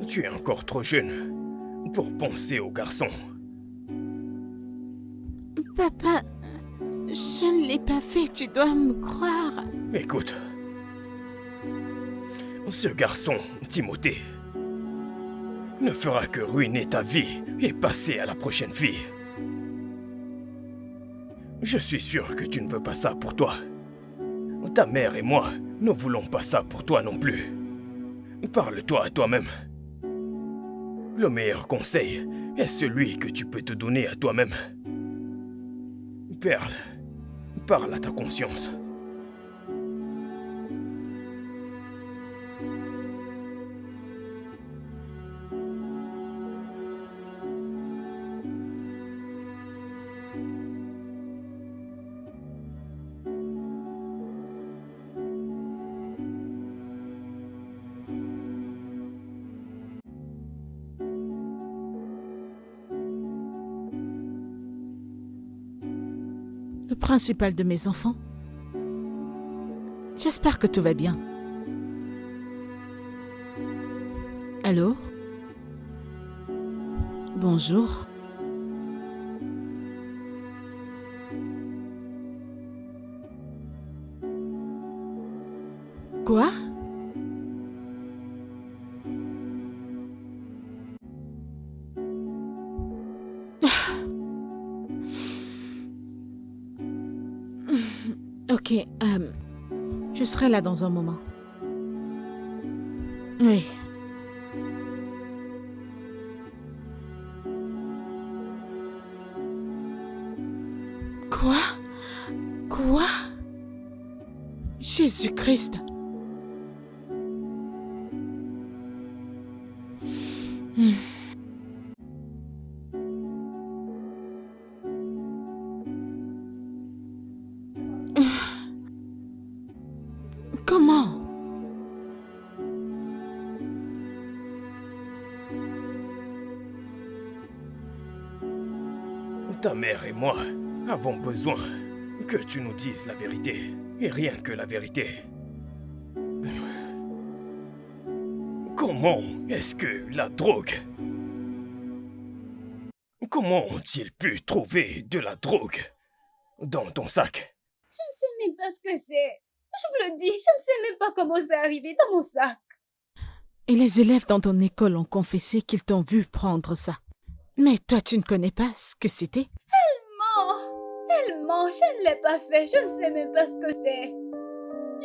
Tu es encore trop jeune pour penser aux garçons. Papa, je ne l'ai pas fait, tu dois me croire. Écoute, ce garçon, Timothée, ne fera que ruiner ta vie et passer à la prochaine vie. Je suis sûr que tu ne veux pas ça pour toi. Ta mère et moi ne voulons pas ça pour toi non plus. Parle-toi à toi-même. Le meilleur conseil est celui que tu peux te donner à toi-même. Perle, parle à ta conscience. Le principal de mes enfants. J'espère que tout va bien. Allô? Bonjour. Quoi? Ok, je serai là dans un moment. Oui. Quoi? Quoi? Jésus-Christ. Comment? Ta mère et moi avons besoin que tu nous dises la vérité, et rien que la vérité. Comment est-ce que la drogue... Comment ont-ils pu trouver de la drogue dans ton sac? Je ne sais même pas ce que c'est. Je vous le dis, je ne sais même pas comment c'est arrivé dans mon sac. Et les élèves dans ton école ont confessé qu'ils t'ont vu prendre ça. Mais toi, tu ne connais pas ce que c'était? Elle ment, je ne l'ai pas fait, je ne sais même pas ce que c'est.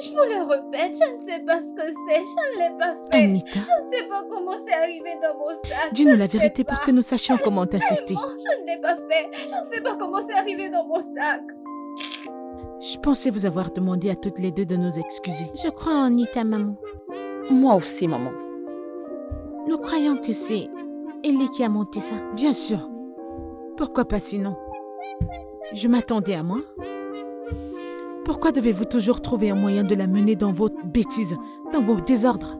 Je vous le répète, je ne sais pas ce que c'est, je ne l'ai pas fait. Anita, Je ne sais pas comment c'est arrivé dans mon sac. dis-nous je la ne sais vérité pas. pour que nous sachions comment t'assister. Non, je ne l'ai pas fait, je ne sais pas comment c'est arrivé dans mon sac. Je pensais vous avoir demandé à toutes les deux de nous excuser. Je crois en Nita, maman. Moi aussi, maman. Nous croyons que c'est Ellie qui a monté ça. Bien sûr. Pourquoi pas sinon? Je m'attendais à moi. Pourquoi devez-vous toujours trouver un moyen de la mener dans vos bêtises, dans vos désordres?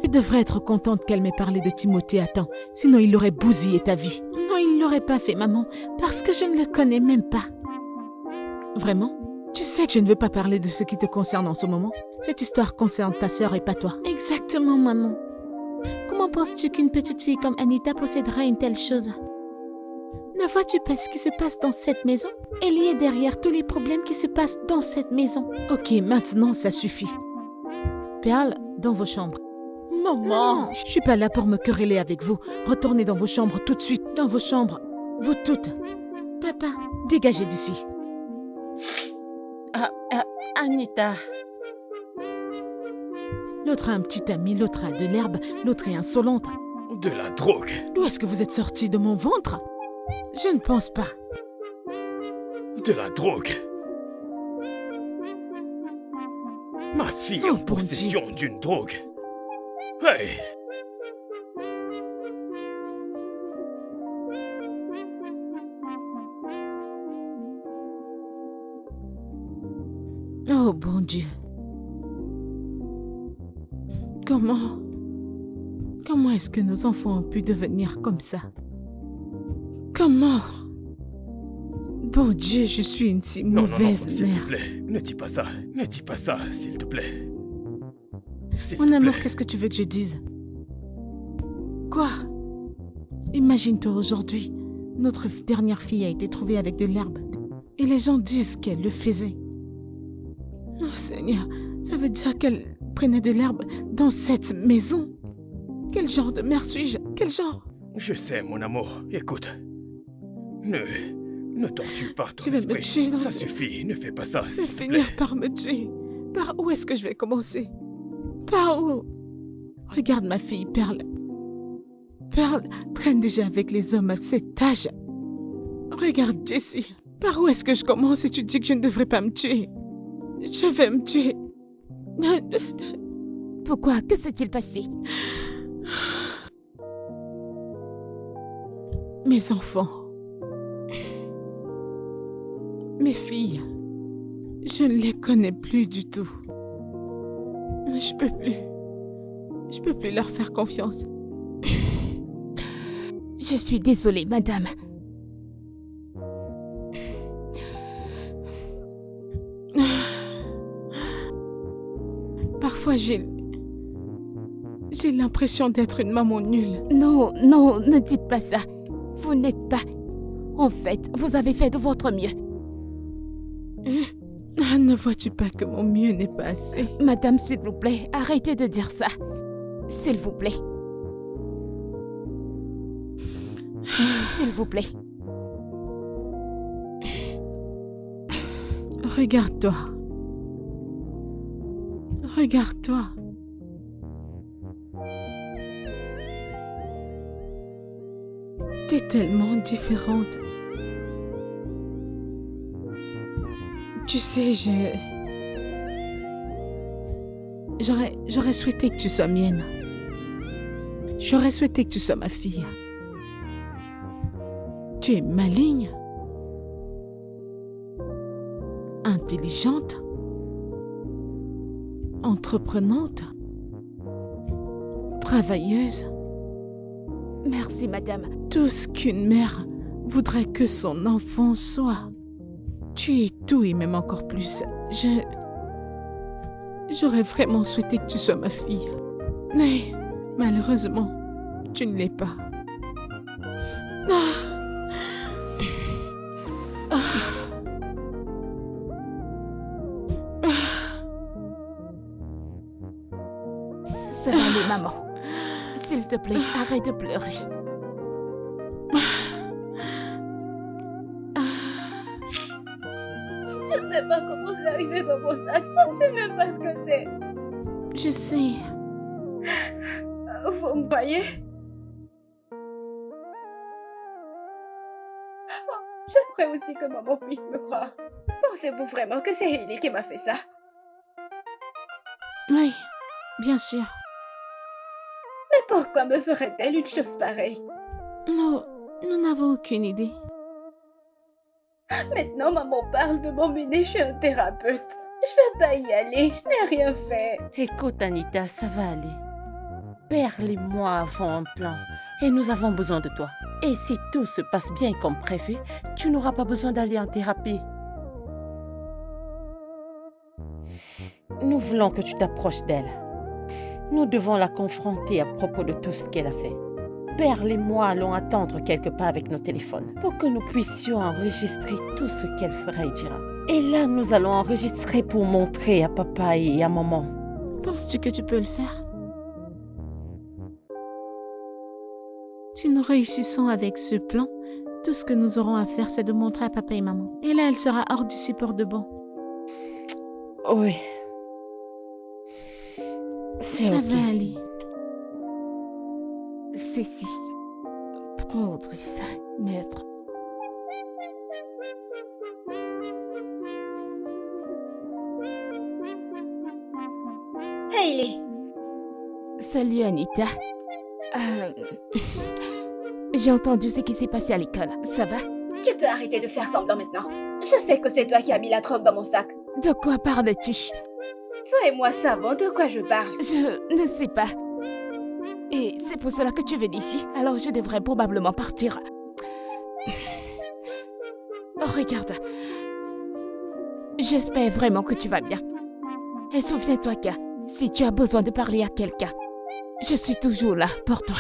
Tu devrais être contente qu'elle m'ait parlé de Timothée à temps, sinon il aurait bousillé ta vie. Non, il ne l'aurait pas fait, maman, parce que je ne le connais même pas. Vraiment? Tu sais que je ne veux pas parler de ce qui te concerne en ce moment. Cette histoire concerne ta sœur et pas toi. Exactement, maman. Comment penses-tu qu'une petite fille comme Anita possédera une telle chose? Ne vois-tu pas ce qui se passe dans cette maison? Elle y est derrière tous les problèmes qui se passent dans cette maison. Ok, maintenant ça suffit. Perle, dans vos chambres. Maman. Je suis pas là pour me quereller avec vous. Retournez dans vos chambres tout de suite. Dans vos chambres. Vous toutes. Papa, Dégagez d'ici. Anita. L'autre a un petit ami, l'autre a de l'herbe, l'autre est insolente. De la drogue. D'où est-ce que vous êtes sortis de mon ventre? Je ne pense pas. De la drogue. Ma fille Oh, en possession d'une drogue. Hey! Oh bon Dieu. Comment est-ce que nos enfants ont pu devenir comme ça? Comment? Bon Dieu, je suis une si Non, mauvaise s'il te mère. plaît. Ne dis pas ça. Ne dis pas ça, s'il te plaît. S'il Mon te amour, plaît. qu'est-ce que tu veux que je dise? Quoi? Imagine-toi aujourd'hui, notre dernière fille a été trouvée avec de l'herbe. Et les gens disent qu'elle le faisait. Oh Seigneur, ça veut dire qu'elle prenait de l'herbe dans cette maison? Quel genre de mère suis-je? Quel genre? Je sais, mon amour. Écoute. Ne torture pas ton Tu vas me esprit. tuer dans Ça ce- suffit. Ne fais pas ça, Je vais s'il te plaît. finir par me tuer. Par où est-ce que je vais commencer? Par où? Regarde ma fille, Perle. Perle traîne déjà avec les hommes à cet âge. Regarde Jessie. Par où est-ce que je commence et tu dis que je ne devrais pas me tuer? Je vais me tuer. Pourquoi? Que s'est-il passé? Mes enfants. Mes filles. Je ne les connais plus du tout. Je peux plus. Je peux plus leur faire confiance. Je suis désolée, madame. Parfois, j'ai l'impression d'être une maman nulle. Non, non, ne dites pas ça. Vous n'êtes pas. En fait, vous avez fait de votre mieux. Ah, ne vois-tu pas que mon mieux n'est pas assez? Madame, s'il vous plaît, arrêtez de dire ça. S'il vous plaît. S'il vous plaît. Regarde-toi. Regarde-toi. T'es tellement différente. Tu sais, J'aurais souhaité que tu sois mienne. J'aurais souhaité que tu sois ma fille. Tu es maligne, intelligente, entreprenante, travailleuse. Merci, madame. Tout ce qu'une mère voudrait que son enfant soit. Tu es tout et même encore plus. J'aurais vraiment souhaité que tu sois ma fille. Mais malheureusement, tu ne l'es pas. Ça va aller, maman. S'il te plaît, arrête de pleurer. Je ne sais pas comment c'est arrivé dans mon sac. Je ne sais même pas ce que c'est. je sais. Vous me voyez? Oh, j'aimerais aussi que maman puisse me croire. Pensez-vous vraiment que c'est Hailey qui m'a fait ça? Oui, bien sûr. Mais pourquoi me ferait-elle une chose pareille? Nous n'avons aucune idée. Maintenant, maman parle de m'emmener chez un thérapeute. Je vais pas y aller, je n'ai rien fait. Écoute, Anita, ça va aller. Perle et moi avons un plan et nous avons besoin de toi. Et si tout se passe bien comme prévu, tu n'auras pas besoin d'aller en thérapie. nous voulons que tu t'approches d'elle. Nous devons la confronter à propos de tout ce qu'elle a fait. Perle et moi allons attendre quelque part avec nos téléphones pour que nous puissions enregistrer tout ce qu'elle fera et dira. Et là, nous allons enregistrer pour montrer à papa et à maman. Penses-tu que tu peux le faire? Si nous réussissons avec ce plan, tout ce que nous aurons à faire, c'est de montrer à papa et maman. Et là, elle sera hors d'ici pour de bon. Oui. C'est Ça ok. va aller. Ceci. Prendre ça, maître. Hailey, Salut Anita. J'ai entendu ce qui s'est passé à l'école. Ça va? tu peux arrêter de faire semblant maintenant. Je sais que c'est toi qui as mis la drogue dans mon sac. De quoi parles-tu? Toi et moi savons de quoi je parle. Je ne sais pas. Et c'est pour cela que tu es venu ici. Alors je devrais probablement partir. Regarde. J'espère vraiment que tu vas bien. Et souviens-toi que si tu as besoin de parler à quelqu'un, je suis toujours là pour toi.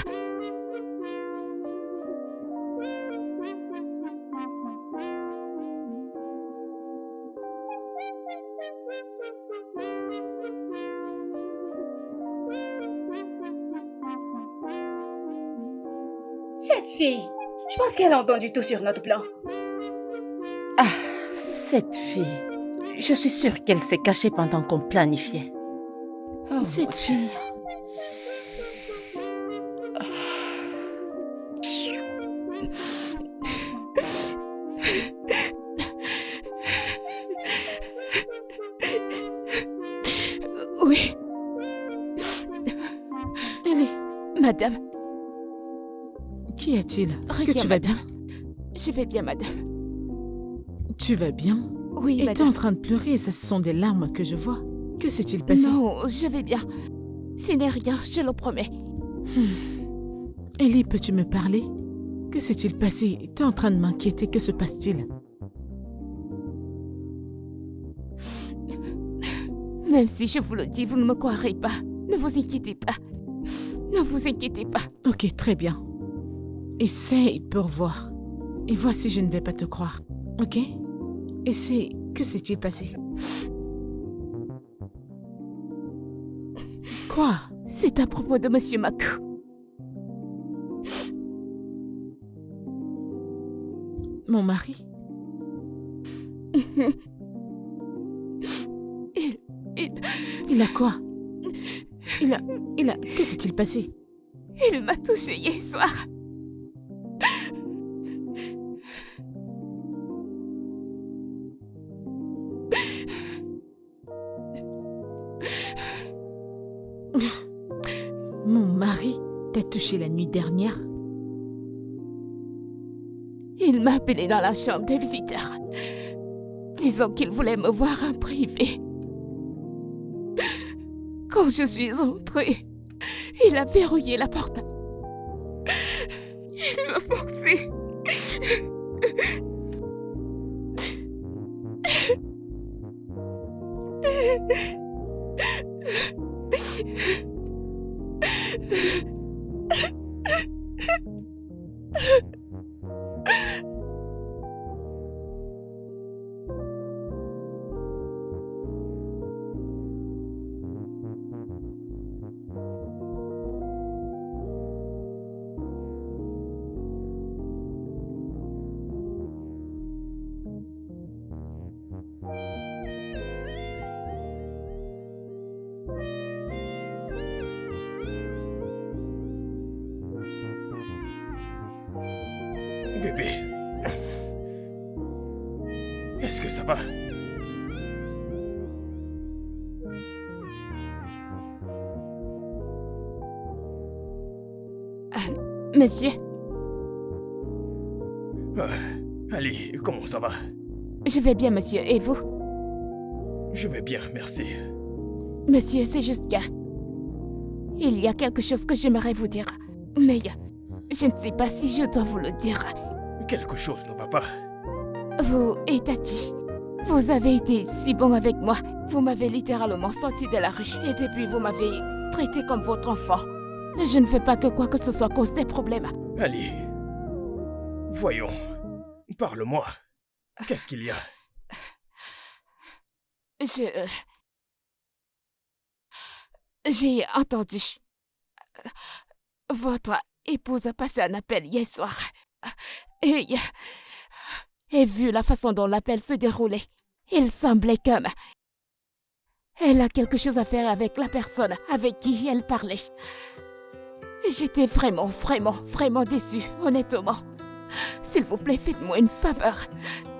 Cette fille, je pense qu'elle a entendu tout sur notre plan. Ah, cette fille. Je suis sûre qu'elle s'est cachée pendant qu'on planifiait. Oh, Cette mon fille. Oui, Ellie, madame. Qu'y a-t-il? Est-ce que Regarde, tu vas bien? Je vais bien, madame. Tu vas bien? Oui, Et t'es madame. en train de pleurer, ce sont des larmes que je vois. Que s'est-il passé? Non, je vais bien. Ce n'est rien, je le promets. Ellie, peux-tu me parler? Que s'est-il passé? T'es en train de m'inquiéter, que se passe-t-il? Même si je vous le dis, vous ne me croirez pas. Ne vous inquiétez pas. Ne vous inquiétez pas. Ok, très bien. Essaye pour voir. Et vois si je ne vais pas te croire. Ok? Essaye. Que s'est-il passé? Quoi? C'est à propos de Monsieur Maku. Mon mari? Il a quoi? Il a... Que s'est-il passé? Il m'a touché hier soir. Mon mari t'a touché la nuit dernière? Il m'a appelé dans la chambre des visiteurs, disant qu'il voulait me voir en privé. Quand je suis entrée, il a verrouillé la porte. Il m'a forcé. Bébé. Est-ce que ça va? Monsieur, Ali, comment ça va? je vais bien, monsieur. Et vous? Je vais bien, merci. Monsieur, c'est juste que... il y a quelque chose que j'aimerais vous dire. Mais je ne sais pas si je dois vous le dire. Quelque chose ne va pas. Vous et Tati, Vous avez été si bon avec moi. Vous m'avez littéralement sorti de la rue. Et depuis, vous m'avez traité comme votre enfant. Je ne fais pas que quoi que ce soit cause des problèmes. Ali, voyons, parle-moi. Qu'est-ce qu'il y a? J'ai entendu. Votre épouse a passé un appel hier soir. Et vu la façon dont l'appel se déroulait, il semblait comme... Elle a quelque chose à faire avec la personne avec qui elle parlait. J'étais vraiment déçue, honnêtement. S'il vous plaît, faites-moi une faveur.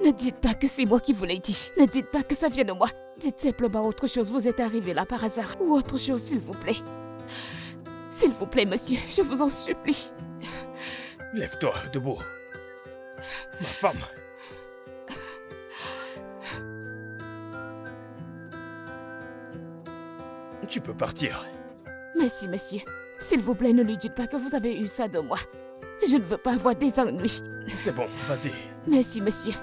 Ne dites pas que c'est moi qui vous l'ai dit. Ne dites pas que ça vient de moi. Dites simplement autre chose, vous êtes arrivé là par hasard. Ou autre chose, s'il vous plaît. S'il vous plaît, monsieur, je vous en supplie. Lève-toi, debout. Ma femme. Tu peux partir. Merci, monsieur. S'il vous plaît, ne lui dites pas que vous avez eu ça de moi. Je ne veux pas avoir des ennuis. C'est bon, vas-y. Merci, monsieur.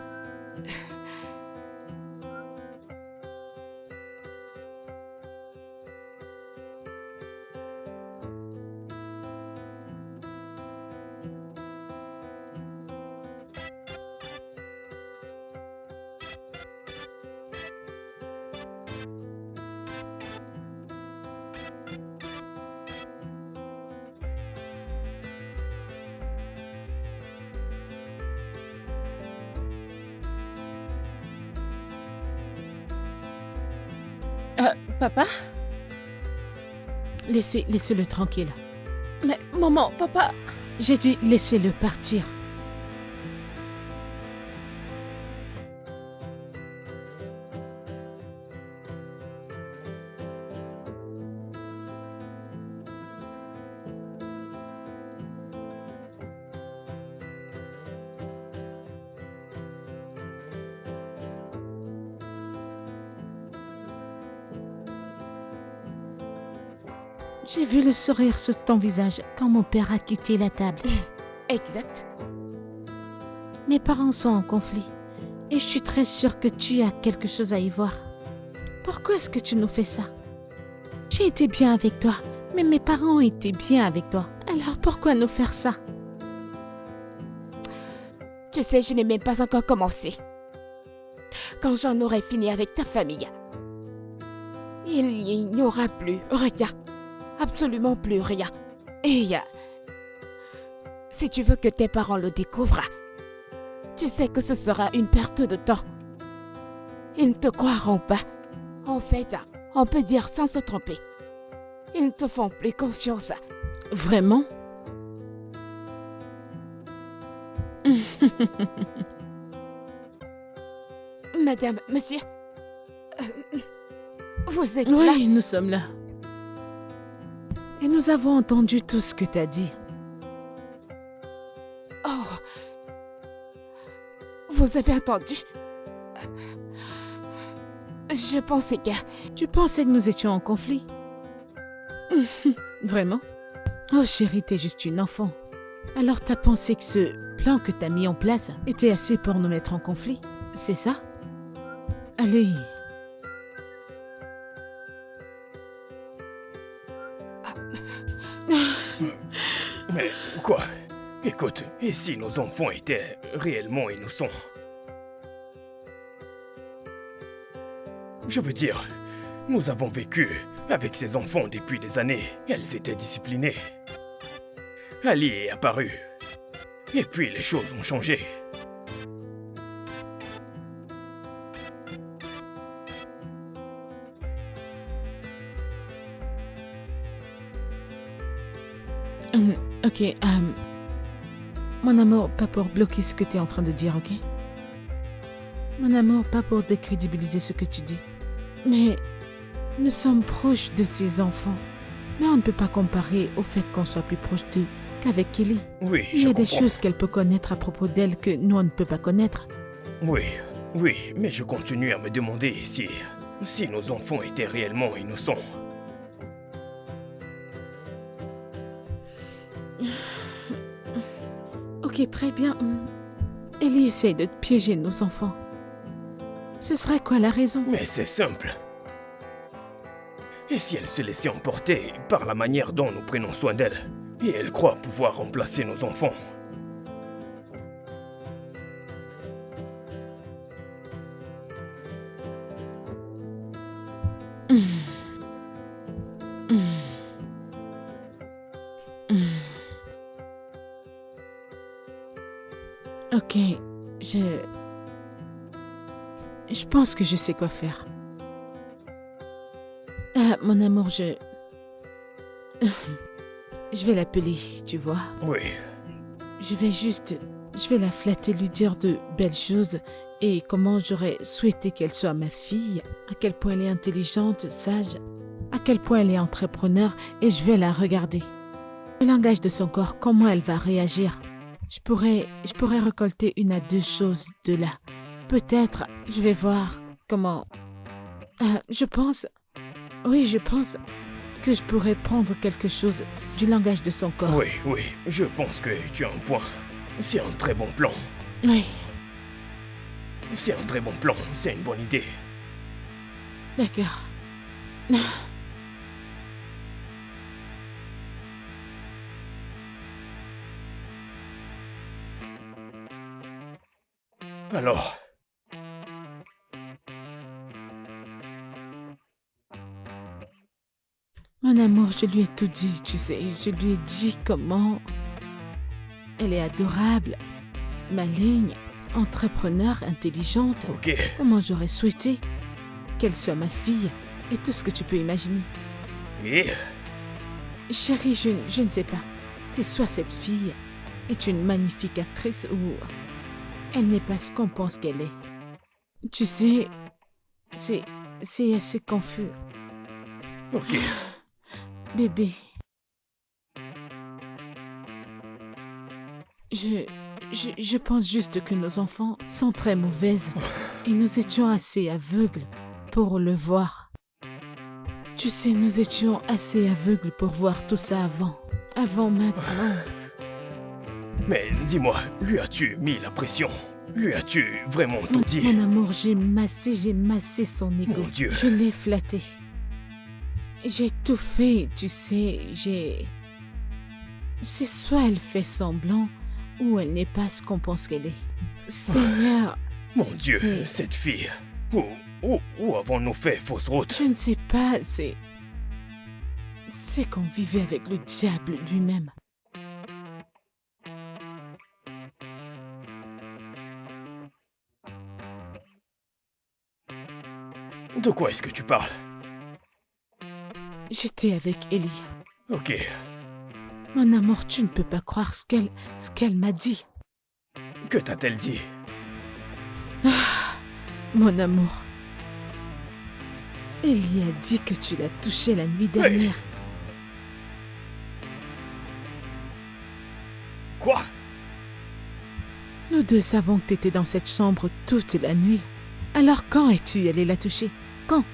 Papa? Laissez-le tranquille. Mais maman, papa... J'ai dit laissez-le partir. J'ai vu le sourire sur ton visage quand mon père a quitté la table. Exact. Mes parents sont en conflit et je suis très sûre que tu as quelque chose à y voir. Pourquoi est-ce que tu nous fais ça? J'ai été bien avec toi, mais mes parents ont été bien avec toi. Alors pourquoi nous faire ça? Tu sais, je n'ai même pas encore commencé. Quand j'en aurai fini avec ta famille, il n'y aura plus rien. Absolument plus rien. Et si tu veux que tes parents le découvrent, tu sais que ce sera une perte de temps. Ils ne te croiront pas. En fait, on peut dire sans se tromper. Ils ne te font plus confiance. Vraiment? Madame, monsieur, vous êtes là? Oui, nous sommes là. Et nous avons entendu tout ce que tu as dit. Oh, vous avez entendu? Je pensais que... Tu pensais que nous étions en conflit? Vraiment? Oh chérie, t'es juste une enfant. Alors t'as pensé que ce plan que t'as mis en place était assez pour nous mettre en conflit? C'est ça? Allez. Mais quoi? Écoute, et si nos enfants étaient réellement innocents? Je veux dire, nous avons vécu avec ces enfants depuis des années. Elles étaient disciplinées. Ali est apparu. Et puis les choses ont changé. Ok, mon amour, pas pour bloquer ce que tu es en train de dire, ok? Mon amour, pas pour décrédibiliser ce que tu dis. Mais nous sommes proches de ces enfants. Mais on ne peut pas comparer au fait qu'on soit plus proche d'eux qu'avec Kelly. Oui, Il y a des comprends. choses qu'elle peut connaître à propos d'elle que nous, on ne peut pas connaître. Oui, mais je continue à me demander si nos enfants étaient réellement innocents. Ok, très bien. Ellie essaye de piéger nos enfants. Ce serait quoi la raison? Mais c'est simple. Et si elle se laissait emporter par la manière dont nous prenons soin d'elle, et elle croit pouvoir remplacer nos enfants? Ok, je pense que je sais quoi faire. Ah, mon amour, je vais l'appeler, tu vois. Oui. Je vais la flatter, lui dire de belles choses et comment j'aurais souhaité qu'elle soit ma fille, à quel point elle est intelligente, sage, à quel point elle est entrepreneur, et je vais la regarder. Le langage de son corps, comment elle va réagir. Je pourrais récolter 1 à 2 choses de là. Peut-être, je vais voir comment... je pense que je pourrais prendre quelque chose du langage de son corps. Oui, je pense que tu as un point. C'est un très bon plan. Oui, C'est un très bon plan, c'est une bonne idée. d'accord. Alors, Mon amour, je lui ai tout dit, tu sais. Je lui ai dit comment elle est adorable, maligne, entrepreneur, intelligente. ok. Comment j'aurais souhaité qu'elle soit ma fille et tout ce que tu peux imaginer. Et Chérie, je ne sais pas. C'est soit cette fille est une magnifique actrice ou elle n'est pas ce qu'on pense qu'elle est. Tu sais, c'est assez confus. ok. Bébé. Je pense juste que nos enfants sont très mauvaises et nous étions assez aveugles pour le voir. Tu sais, nous étions assez aveugles pour voir tout ça avant. Avant maintenant. Mais dis-moi, lui as-tu mis la pression? Lui as-tu vraiment tout dit? Mon amour, j'ai massé son ego. Mon Dieu. Je l'ai flatté. J'ai tout fait, tu sais, C'est soit elle fait semblant, ou elle n'est pas ce qu'on pense qu'elle est. Seigneur, Mon Dieu, C'est- cette fille. Où avons-nous fait fausse route? je ne sais pas, c'est qu'on vivait avec le diable lui-même. De quoi est-ce que tu parles? J'étais avec Ellie. Ok. Mon amour, tu ne peux pas croire ce qu'elle m'a dit. Que t'a-t-elle dit? Mon amour. Ellie a dit que tu l'as touchée la nuit dernière. Quoi? Nous deux savons que tu étais dans cette chambre toute la nuit. Alors quand es-tu allé la toucher? Quand?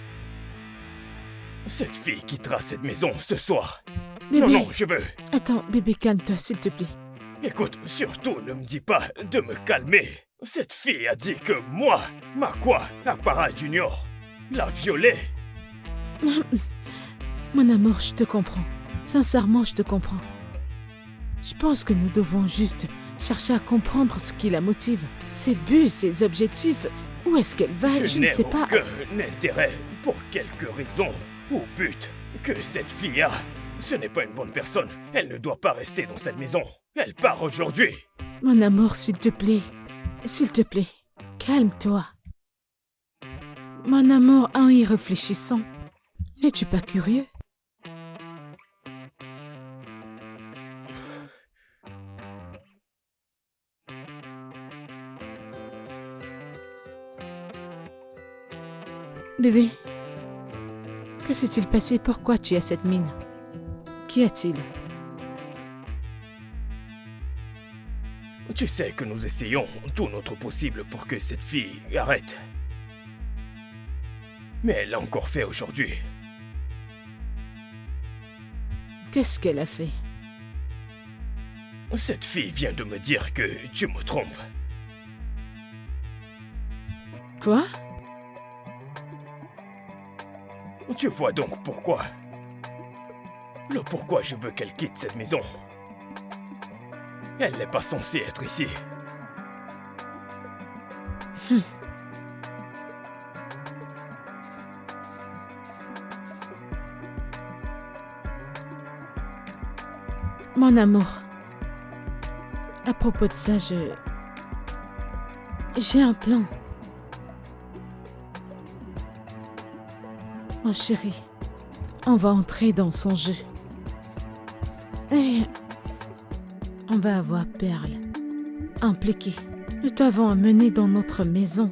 Cette fille quittera cette maison ce soir. Bébé, Non, je veux. attends, bébé, calme-toi, s'il te plaît. Écoute, surtout ne me dis pas de me calmer. Cette fille a dit que moi, Apara Junior, l'a violée. Mon amour, je te comprends. Sincèrement, je te comprends. Je pense que nous devons juste chercher à comprendre ce qui la motive. Ses buts, ses objectifs. Où est-ce qu'elle va? Je ne n'ai sais pas. aucun intérêt, pour quelque raison ou but que cette fille a. Ce n'est pas une bonne personne. Elle ne doit pas rester dans cette maison. Elle part aujourd'hui. Mon amour, s'il te plaît. S'il te plaît, calme-toi. Mon amour, en y réfléchissant, n'es-tu pas curieux? Bébé, que s'est-il passé? Pourquoi tu as cette mine? Qu'y a-t-il? Tu sais que nous essayons tout notre possible pour que cette fille arrête. Mais elle l'a encore fait aujourd'hui. Qu'est-ce qu'elle a fait? Cette fille vient de me dire que tu me trompes. Quoi? Tu vois donc pourquoi. Le pourquoi je veux qu'elle quitte cette maison. Elle n'est pas censée être ici. Mon amour, à propos de ça, j'ai un plan. Oh chérie, on va entrer dans son jeu. Et on va avoir Perle impliquée. Nous t'avons amené dans notre maison.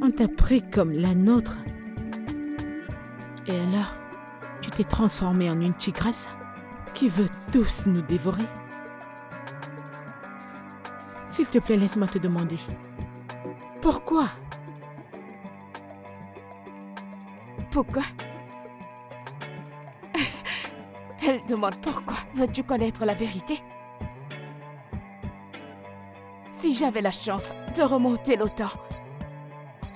On t'a pris comme la nôtre. Et alors, tu t'es transformée en une tigresse qui veut tous nous dévorer. S'il te plaît, laisse-moi te demander. Pourquoi? Pourquoi? Elle demande pourquoi. Veux-tu connaître la vérité? Si j'avais la chance de remonter le temps,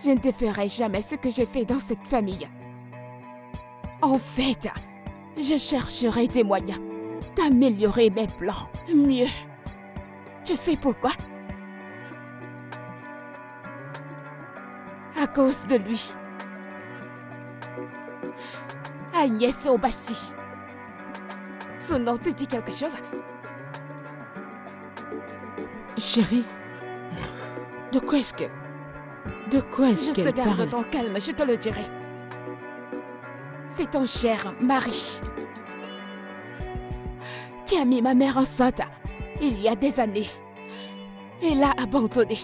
je ne te ferais jamais ce que j'ai fait dans cette famille. En fait, je chercherais des moyens d'améliorer mes plans mieux. Tu sais pourquoi? À cause de lui. Agnès Obassi. Son nom te dit quelque chose? Chérie, de quoi est-ce qu'elle Juste garde parle? ton calme, je te le dirai. C'est ton cher mari qui a mis ma mère enceinte il y a des années et l'a abandonnée.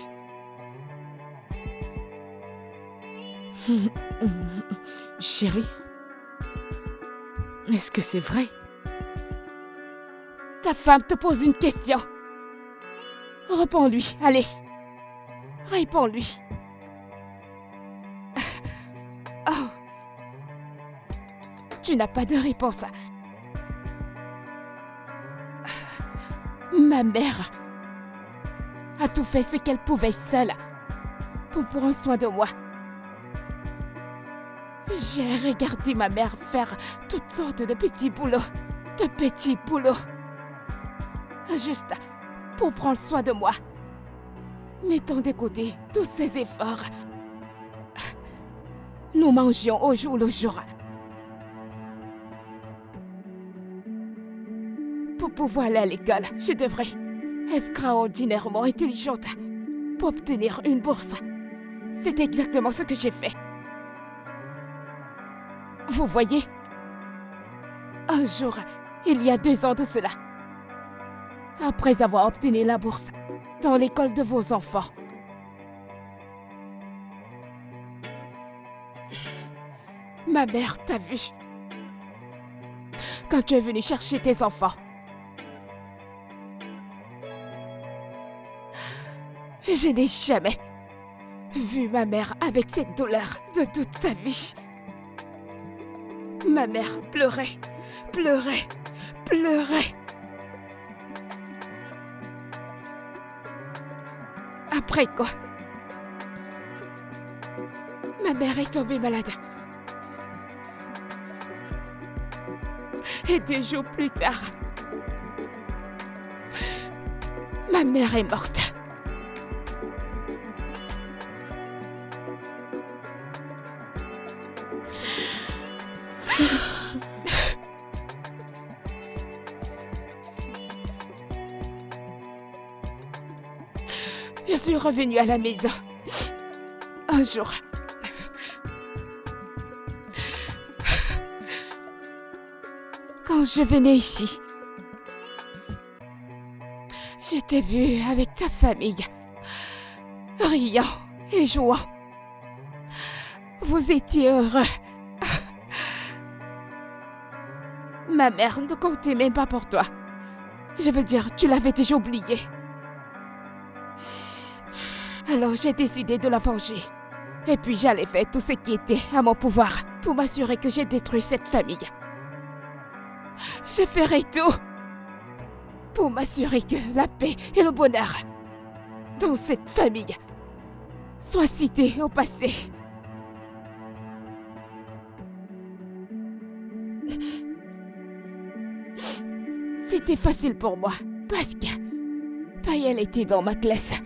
Chérie, est-ce que c'est vrai? Ta femme te pose une question. Réponds-lui, allez. Réponds-lui. Oh. Tu n'as pas de réponse. Ma mère a tout fait ce qu'elle pouvait seule pour prendre soin de moi. J'ai regardé ma mère faire toutes sortes de petits boulots. Juste pour prendre soin de moi. Mettons de côté tous ces efforts. Nous mangions au jour le jour. Pour pouvoir aller à l'école, je devrais être extraordinairement intelligente pour obtenir une bourse. C'est exactement ce que j'ai fait. Vous voyez? Un jour, il y a 2 ans de cela, après avoir obtenu la bourse dans l'école de vos enfants, ma mère t'a vu. Quand tu es venu chercher tes enfants, je n'ai jamais vu ma mère avec cette douleur de toute sa vie. Ma mère pleurait. Après quoi? Ma mère est tombée malade. Et 2 jours plus tard, ma mère est morte. Je suis revenue à la maison. Un jour. Quand je venais ici, je t'ai vu avec ta famille, riant et jouant. Vous étiez heureux. Ma mère ne comptait même pas pour toi. Je veux dire, tu l'avais déjà oublié. Alors j'ai décidé de la venger. Et puis j'allais faire tout ce qui était à mon pouvoir pour m'assurer que j'ai détruit cette famille. Je ferai tout pour m'assurer que la paix et le bonheur dans cette famille soient cités au passé. C'était facile pour moi, parce que elle était dans ma classe.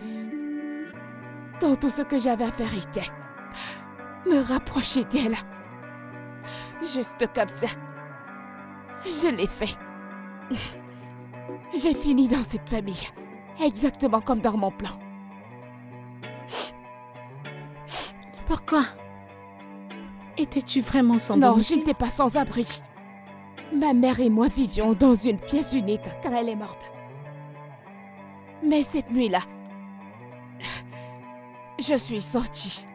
Donc tout ce que j'avais à faire était me rapprocher d'elle. Juste comme ça. Je l'ai fait. J'ai fini dans cette famille, exactement comme dans mon plan. Pourquoi? Étais-tu vraiment sans Non, je domicile? n'étais pas sans abri. Ma mère et moi vivions dans une pièce unique car elle est morte. Mais cette nuit-là, je suis sortie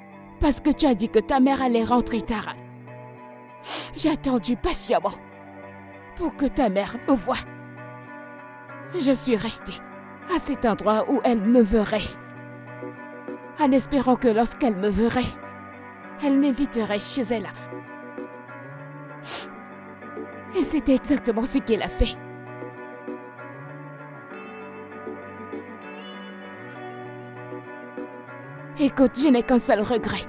parce que tu as dit que ta mère allait rentrer tard. J'ai attendu patiemment pour que ta mère me voie. Je suis restée à cet endroit où elle me verrait, en espérant que lorsqu'elle me verrait, elle m'inviterait chez elle. Et c'était exactement ce qu'elle a fait. Écoute, je n'ai qu'un seul regret.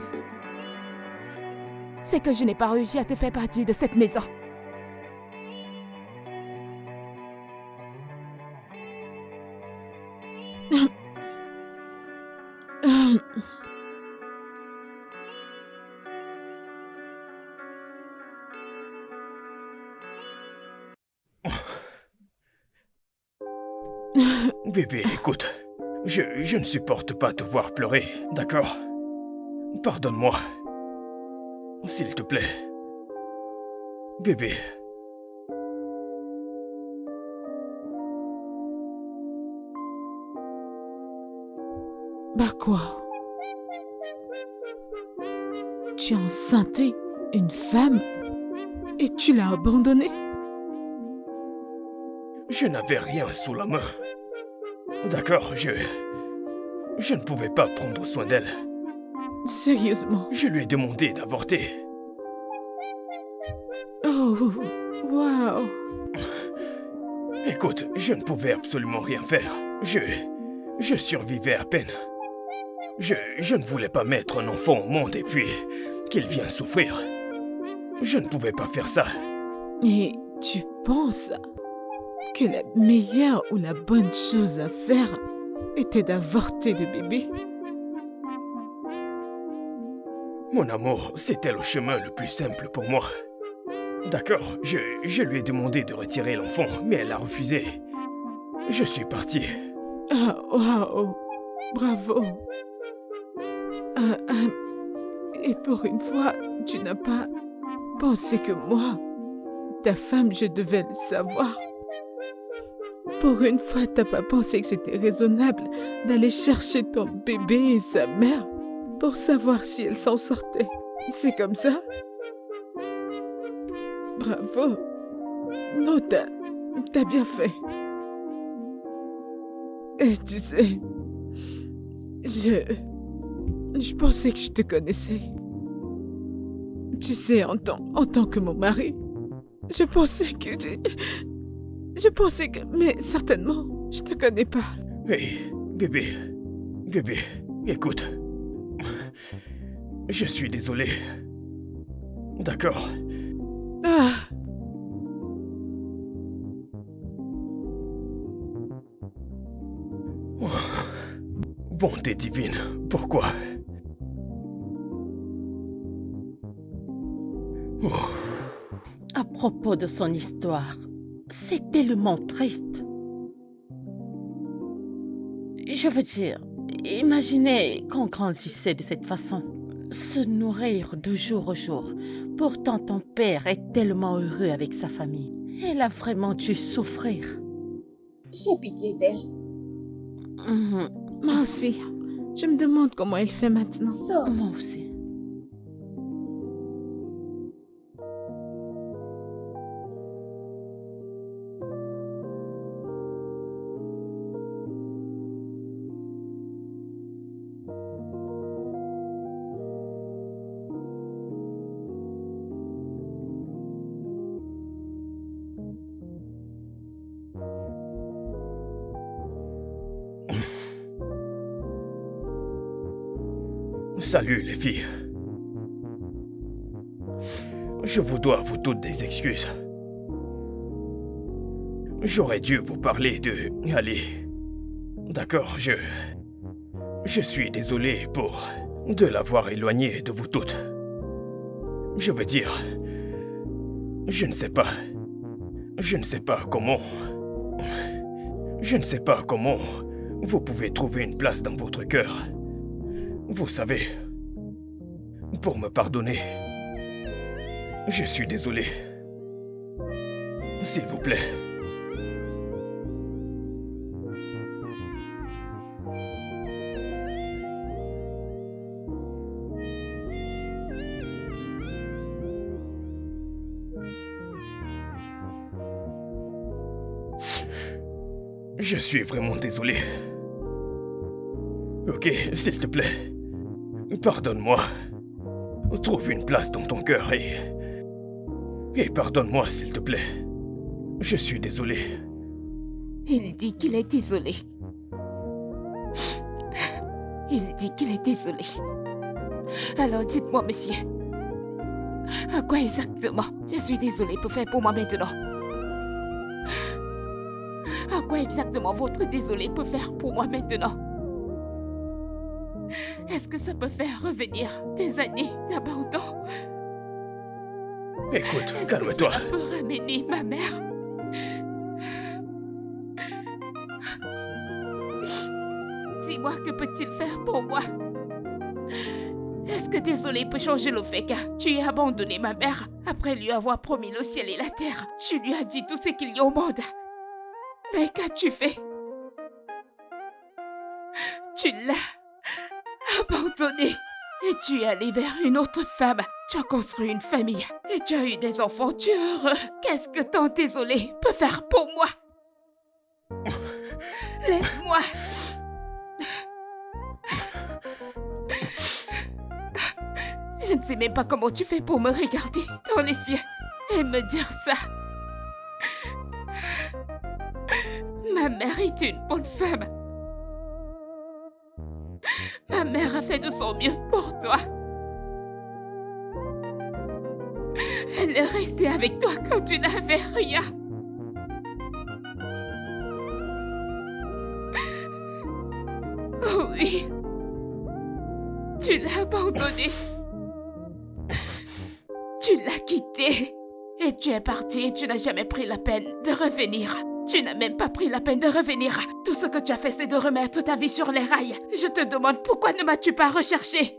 C'est que je n'ai pas réussi à te faire partie de cette maison. Bébé, écoute. Je ne supporte pas te voir pleurer, d'accord? Pardonne-moi. S'il te plaît. Bébé. Bah quoi? Tu as enceinté une femme et tu l'as abandonnée? Je n'avais rien sous la main. D'accord, je ne pouvais pas prendre soin d'elle. Sérieusement? Je lui ai demandé d'avorter. Oh, waouh! Écoute, je ne pouvais absolument rien faire. Je survivais à peine. Je ne voulais pas mettre un enfant au monde et puis qu'il vienne souffrir. Je ne pouvais pas faire ça. Et tu penses que la meilleure ou la bonne chose à faire était d'avorter le bébé? Mon amour, c'était le chemin le plus simple pour moi. D'accord, je lui ai demandé de retirer l'enfant, mais elle a refusé. Je suis parti. Ah, waouh! Bravo! Et pour une fois, tu n'as pas pensé que moi, ta femme, je devais le savoir. Pour une fois, t'as pas pensé que c'était raisonnable d'aller chercher ton bébé et sa mère pour savoir si elle s'en sortait. C'est comme ça? Bravo! Non, t'as bien fait. Et tu sais, je pensais que je te connaissais. Tu sais, en tant que mon mari, je pensais que mais certainement, je te connais pas. Hey, bébé, écoute. Je suis désolé. D'accord. Ah! Bonté divine, pourquoi? À propos de son histoire, c'est tellement triste. Je veux dire, imaginez qu'on grandissait de cette façon, se nourrir de jour au jour. Pourtant, ton père est tellement heureux avec sa famille. Elle a vraiment dû souffrir. J'ai pitié d'elle. Mhm. Moi aussi. Je me demande comment il fait maintenant. Sors. Moi aussi. Salut les filles. Je vous dois vous toutes des excuses. J'aurais dû vous parler de... Allez. D'accord, je suis désolé de l'avoir éloigné de vous toutes. Je veux dire... Je ne sais pas comment... Je ne sais pas comment vous pouvez trouver une place dans votre cœur. Vous savez, pour me pardonner, je suis désolé. S'il vous plaît. Je suis vraiment désolé. Ok, s'il te plaît. Pardonne-moi. Trouve une place dans ton cœur et pardonne-moi, s'il te plaît. Je suis désolé. Il dit qu'il est désolé. Il dit qu'il est désolé. Alors dites-moi, monsieur, à quoi exactement je suis désolée pour faire pour moi maintenant? À quoi exactement votre désolé peut faire pour moi maintenant? Est-ce que ça peut faire revenir des années d'abandon? Écoute, Est-ce calme-toi. que ça peut ramener ma mère? Dis-moi, que peut-il faire pour moi? Est-ce que désolé peut changer le fait que tu aies abandonné ma mère après lui avoir promis le ciel et la terre? Tu lui as dit tout ce qu'il y a au monde. Mais qu'as-tu fait? Tu l'as abandonné et tu es allé vers une autre femme. Tu as construit une famille et tu as eu des enfants. Tu es heureux. Qu'est-ce que ton désolé peut faire pour moi? Laisse-moi. Je ne sais même pas comment tu fais pour me regarder dans les yeux et me dire ça. Ma mère est une bonne femme. Ma mère a fait de son mieux pour toi. Elle est restée avec toi quand tu n'avais rien. Oh oui. Tu l'as abandonné. Tu l'as quitté. Et tu es parti et tu n'as jamais pris la peine de revenir. Tu n'as même pas pris la peine de revenir. Tout ce que tu as fait, c'est de remettre ta vie sur les rails. Je te demande pourquoi ne m'as-tu pas recherché?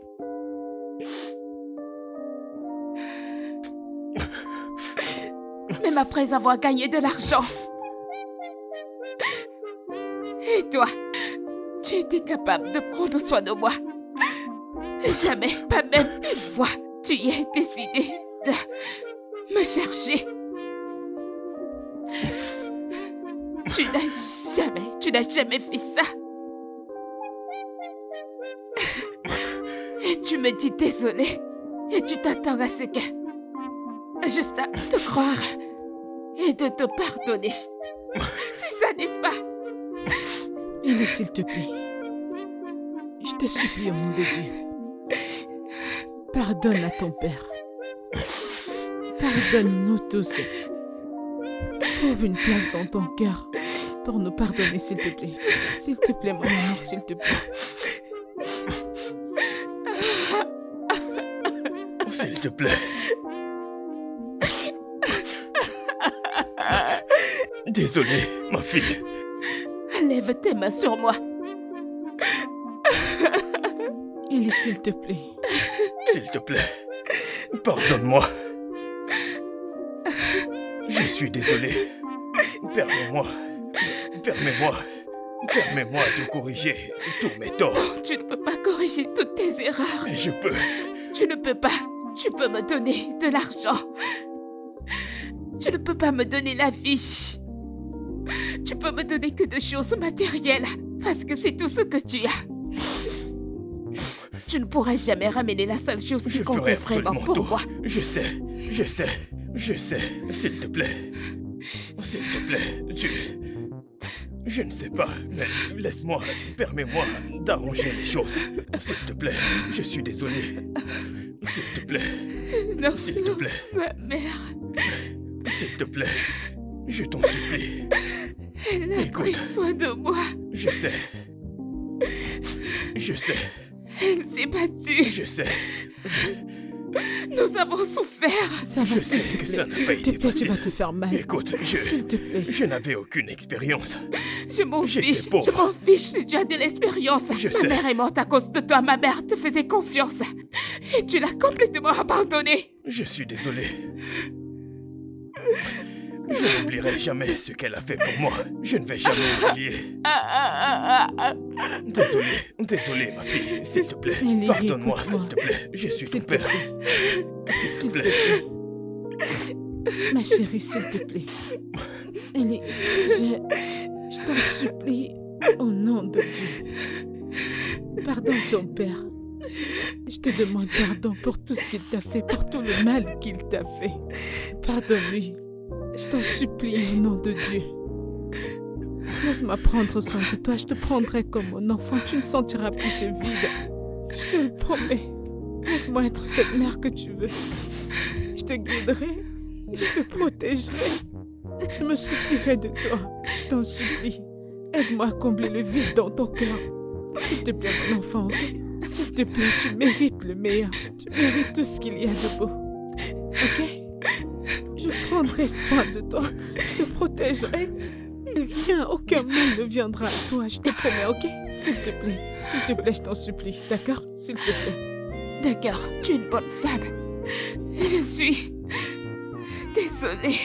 Même après avoir gagné de l'argent. Et toi, tu étais capable de prendre soin de moi. Jamais, pas même une fois, tu y es décidé de me chercher. Tu n'as jamais fait ça. Et tu me dis désolé. Et tu t'attends à ce que... Juste à te croire et de te pardonner. C'est ça, n'est-ce pas? Ellie, s'il te plaît. Je te supplie au nom de Dieu. Pardonne à ton père. Pardonne-nous tous. Trouve une place dans ton cœur pour nous pardonner, s'il te plaît. S'il te plaît, mon amour, s'il te plaît. S'il te plaît. Désolé, ma fille. Lève tes mains sur moi. Ellie, s'il te plaît. S'il te plaît. Pardonne-moi. Je suis désolé. Permets-moi. Permets-moi de corriger tous mes torts. Tu ne peux pas corriger toutes tes erreurs. Mais je peux. Tu ne peux pas. Tu peux me donner de l'argent. Tu ne peux pas me donner la vie. Tu peux me donner que de choses matérielles. Parce que c'est tout ce que tu as. Tu ne pourras jamais ramener la seule chose qui comptait vraiment pour moi. Je sais. S'il te plaît. S'il te plaît, Je ne sais pas, mais laisse-moi, permets-moi d'arranger les choses. S'il te plaît, je suis désolé. S'il te plaît. Non, S'il te plaît. ma mère. S'il te plaît. Je t'en supplie. Elle a Écoute. pris soin de moi. Je sais. Je sais. Elle s'est battue. Je sais. Nous avons souffert. Ça va, Je s'il sais te que plaît. ça n'a pas S'il te été plaît, tu facile. vas te faire mal. Écoute, S'il te plaît. je n'avais aucune expérience. Je m'en J'étais fiche. pauvre. Je m'en fiche si tu as de l'expérience. Je Ma sais. mère est morte à cause de toi. Ma mère te faisait confiance. Et tu l'as complètement abandonnée. Je suis désolé. Je n'oublierai jamais ce qu'elle a fait pour moi. Je ne vais jamais oublier. Désolé, ma fille. S'il te plaît. Ellie, Pardonne-moi, écoute-moi. s'il te plaît. Je suis ton S'il te père. plaît. S'il S'il te te plaît. plaît. Ma chérie, s'il te plaît. Ellie, je t'en supplie, au nom de Dieu. Pardonne ton père. Je te demande pardon pour tout ce qu'il t'a fait, pour tout le mal qu'il t'a fait. Pardonne-lui. Je t'en supplie au nom de Dieu. Laisse-moi prendre soin de toi. Je te prendrai comme mon enfant. Tu ne sentiras plus ce vide. Je te le promets. Laisse-moi être cette mère que tu veux. Je te guiderai. Je te protégerai. Je me soucierai de toi. Je t'en supplie. Aide-moi à combler le vide dans ton cœur. S'il te plaît, mon enfant. S'il te plaît, tu mérites le meilleur. Tu mérites tout ce qu'il y a de beau. Ok? Je prendrai soin de toi. Je te protégerai. Rien, aucun mal ne viendra à toi. Je te promets, ok? S'il te plaît, je t'en supplie. D'accord? S'il te plaît. D'accord, tu es une bonne femme. Je suis désolée.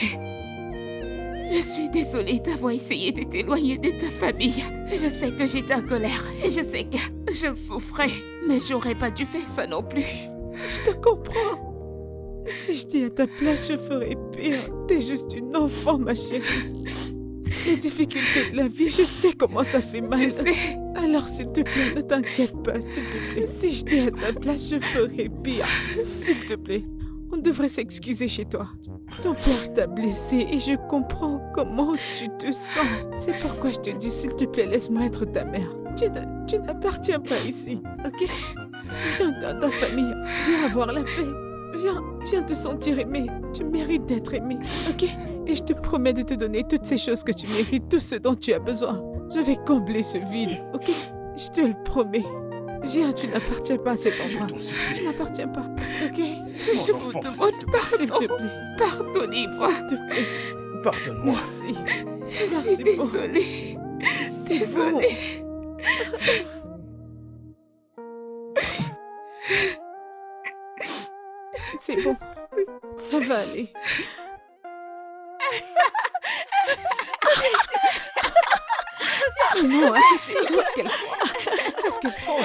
Je suis désolée d'avoir essayé de t'éloigner de ta famille. Je sais que j'étais en colère et je sais que je souffrais. Mais j'aurais pas dû faire ça non plus. Je te comprends. Si j'étais à ta place, je ferais pire. T'es juste une enfant, ma chérie. Les difficultés de la vie, je sais comment ça fait mal. Tu sais, Alors, s'il te plaît, ne t'inquiète pas, s'il te plaît. Si j'étais à ta place, je ferais pire. S'il te plaît, on devrait s'excuser chez toi. Ton père t'a blessé et je comprends comment tu te sens. C'est pourquoi je te dis, s'il te plaît, laisse-moi être ta mère. Tu n'appartiens pas ici, ok? Viens dans ta famille, viens avoir la paix. Viens te sentir aimé. Tu mérites d'être aimé, ok? Et je te promets de te donner toutes ces choses que tu mérites, tout ce dont tu as besoin. Je vais combler ce vide, ok? Je te le promets. Viens, tu n'appartiens pas à cet Je endroit. t'en Tu supplie. n'appartiens pas, ok? je Mon vous enfant, demande s'il te plaît. S'il te pardon. plaît, Pardonnez-moi. s'il te plaît. Pardonne-moi. Merci. Je suis Merci beaucoup. désolée. C'est bon. Désolée. C'est bon. Ça va aller. Oh non, arrêtez. Qu'est-ce qu'elles font? Qu'est-ce qu'elles font?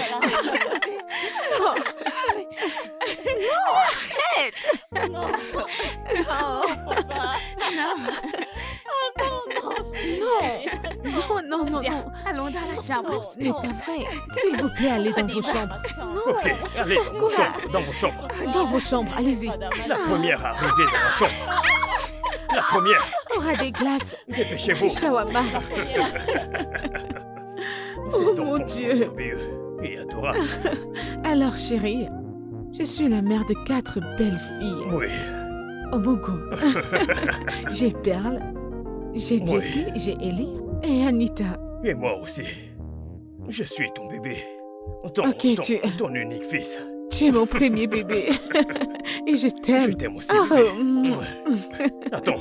Non, non, Viens, non. allons dans la chambre. Ce n'est pas vrai. S'il vous plaît, allez dans vos chambres. Ok, allez dans vos chambres, dans vos chambres. Dans vos chambres, allez-y. La première à arriver dans la chambre. La première. Aura des glaces, Dépêchez-vous. du shawarma. Ces Oh, mon enfants Dieu. sont merveilleux et adorables. Alors, chérie, je suis la mère de 4 belles filles. Oui, Oh, mon goût. J'ai Perle, j'ai Oui. Jessie, j'ai Ellie et Anita. et moi aussi. Je suis ton bébé. Ton, Ok, ton unique fils. Tu es mon premier bébé. Et je Je t'aime. t'aime aussi, Oh, bébé. mm. Attends,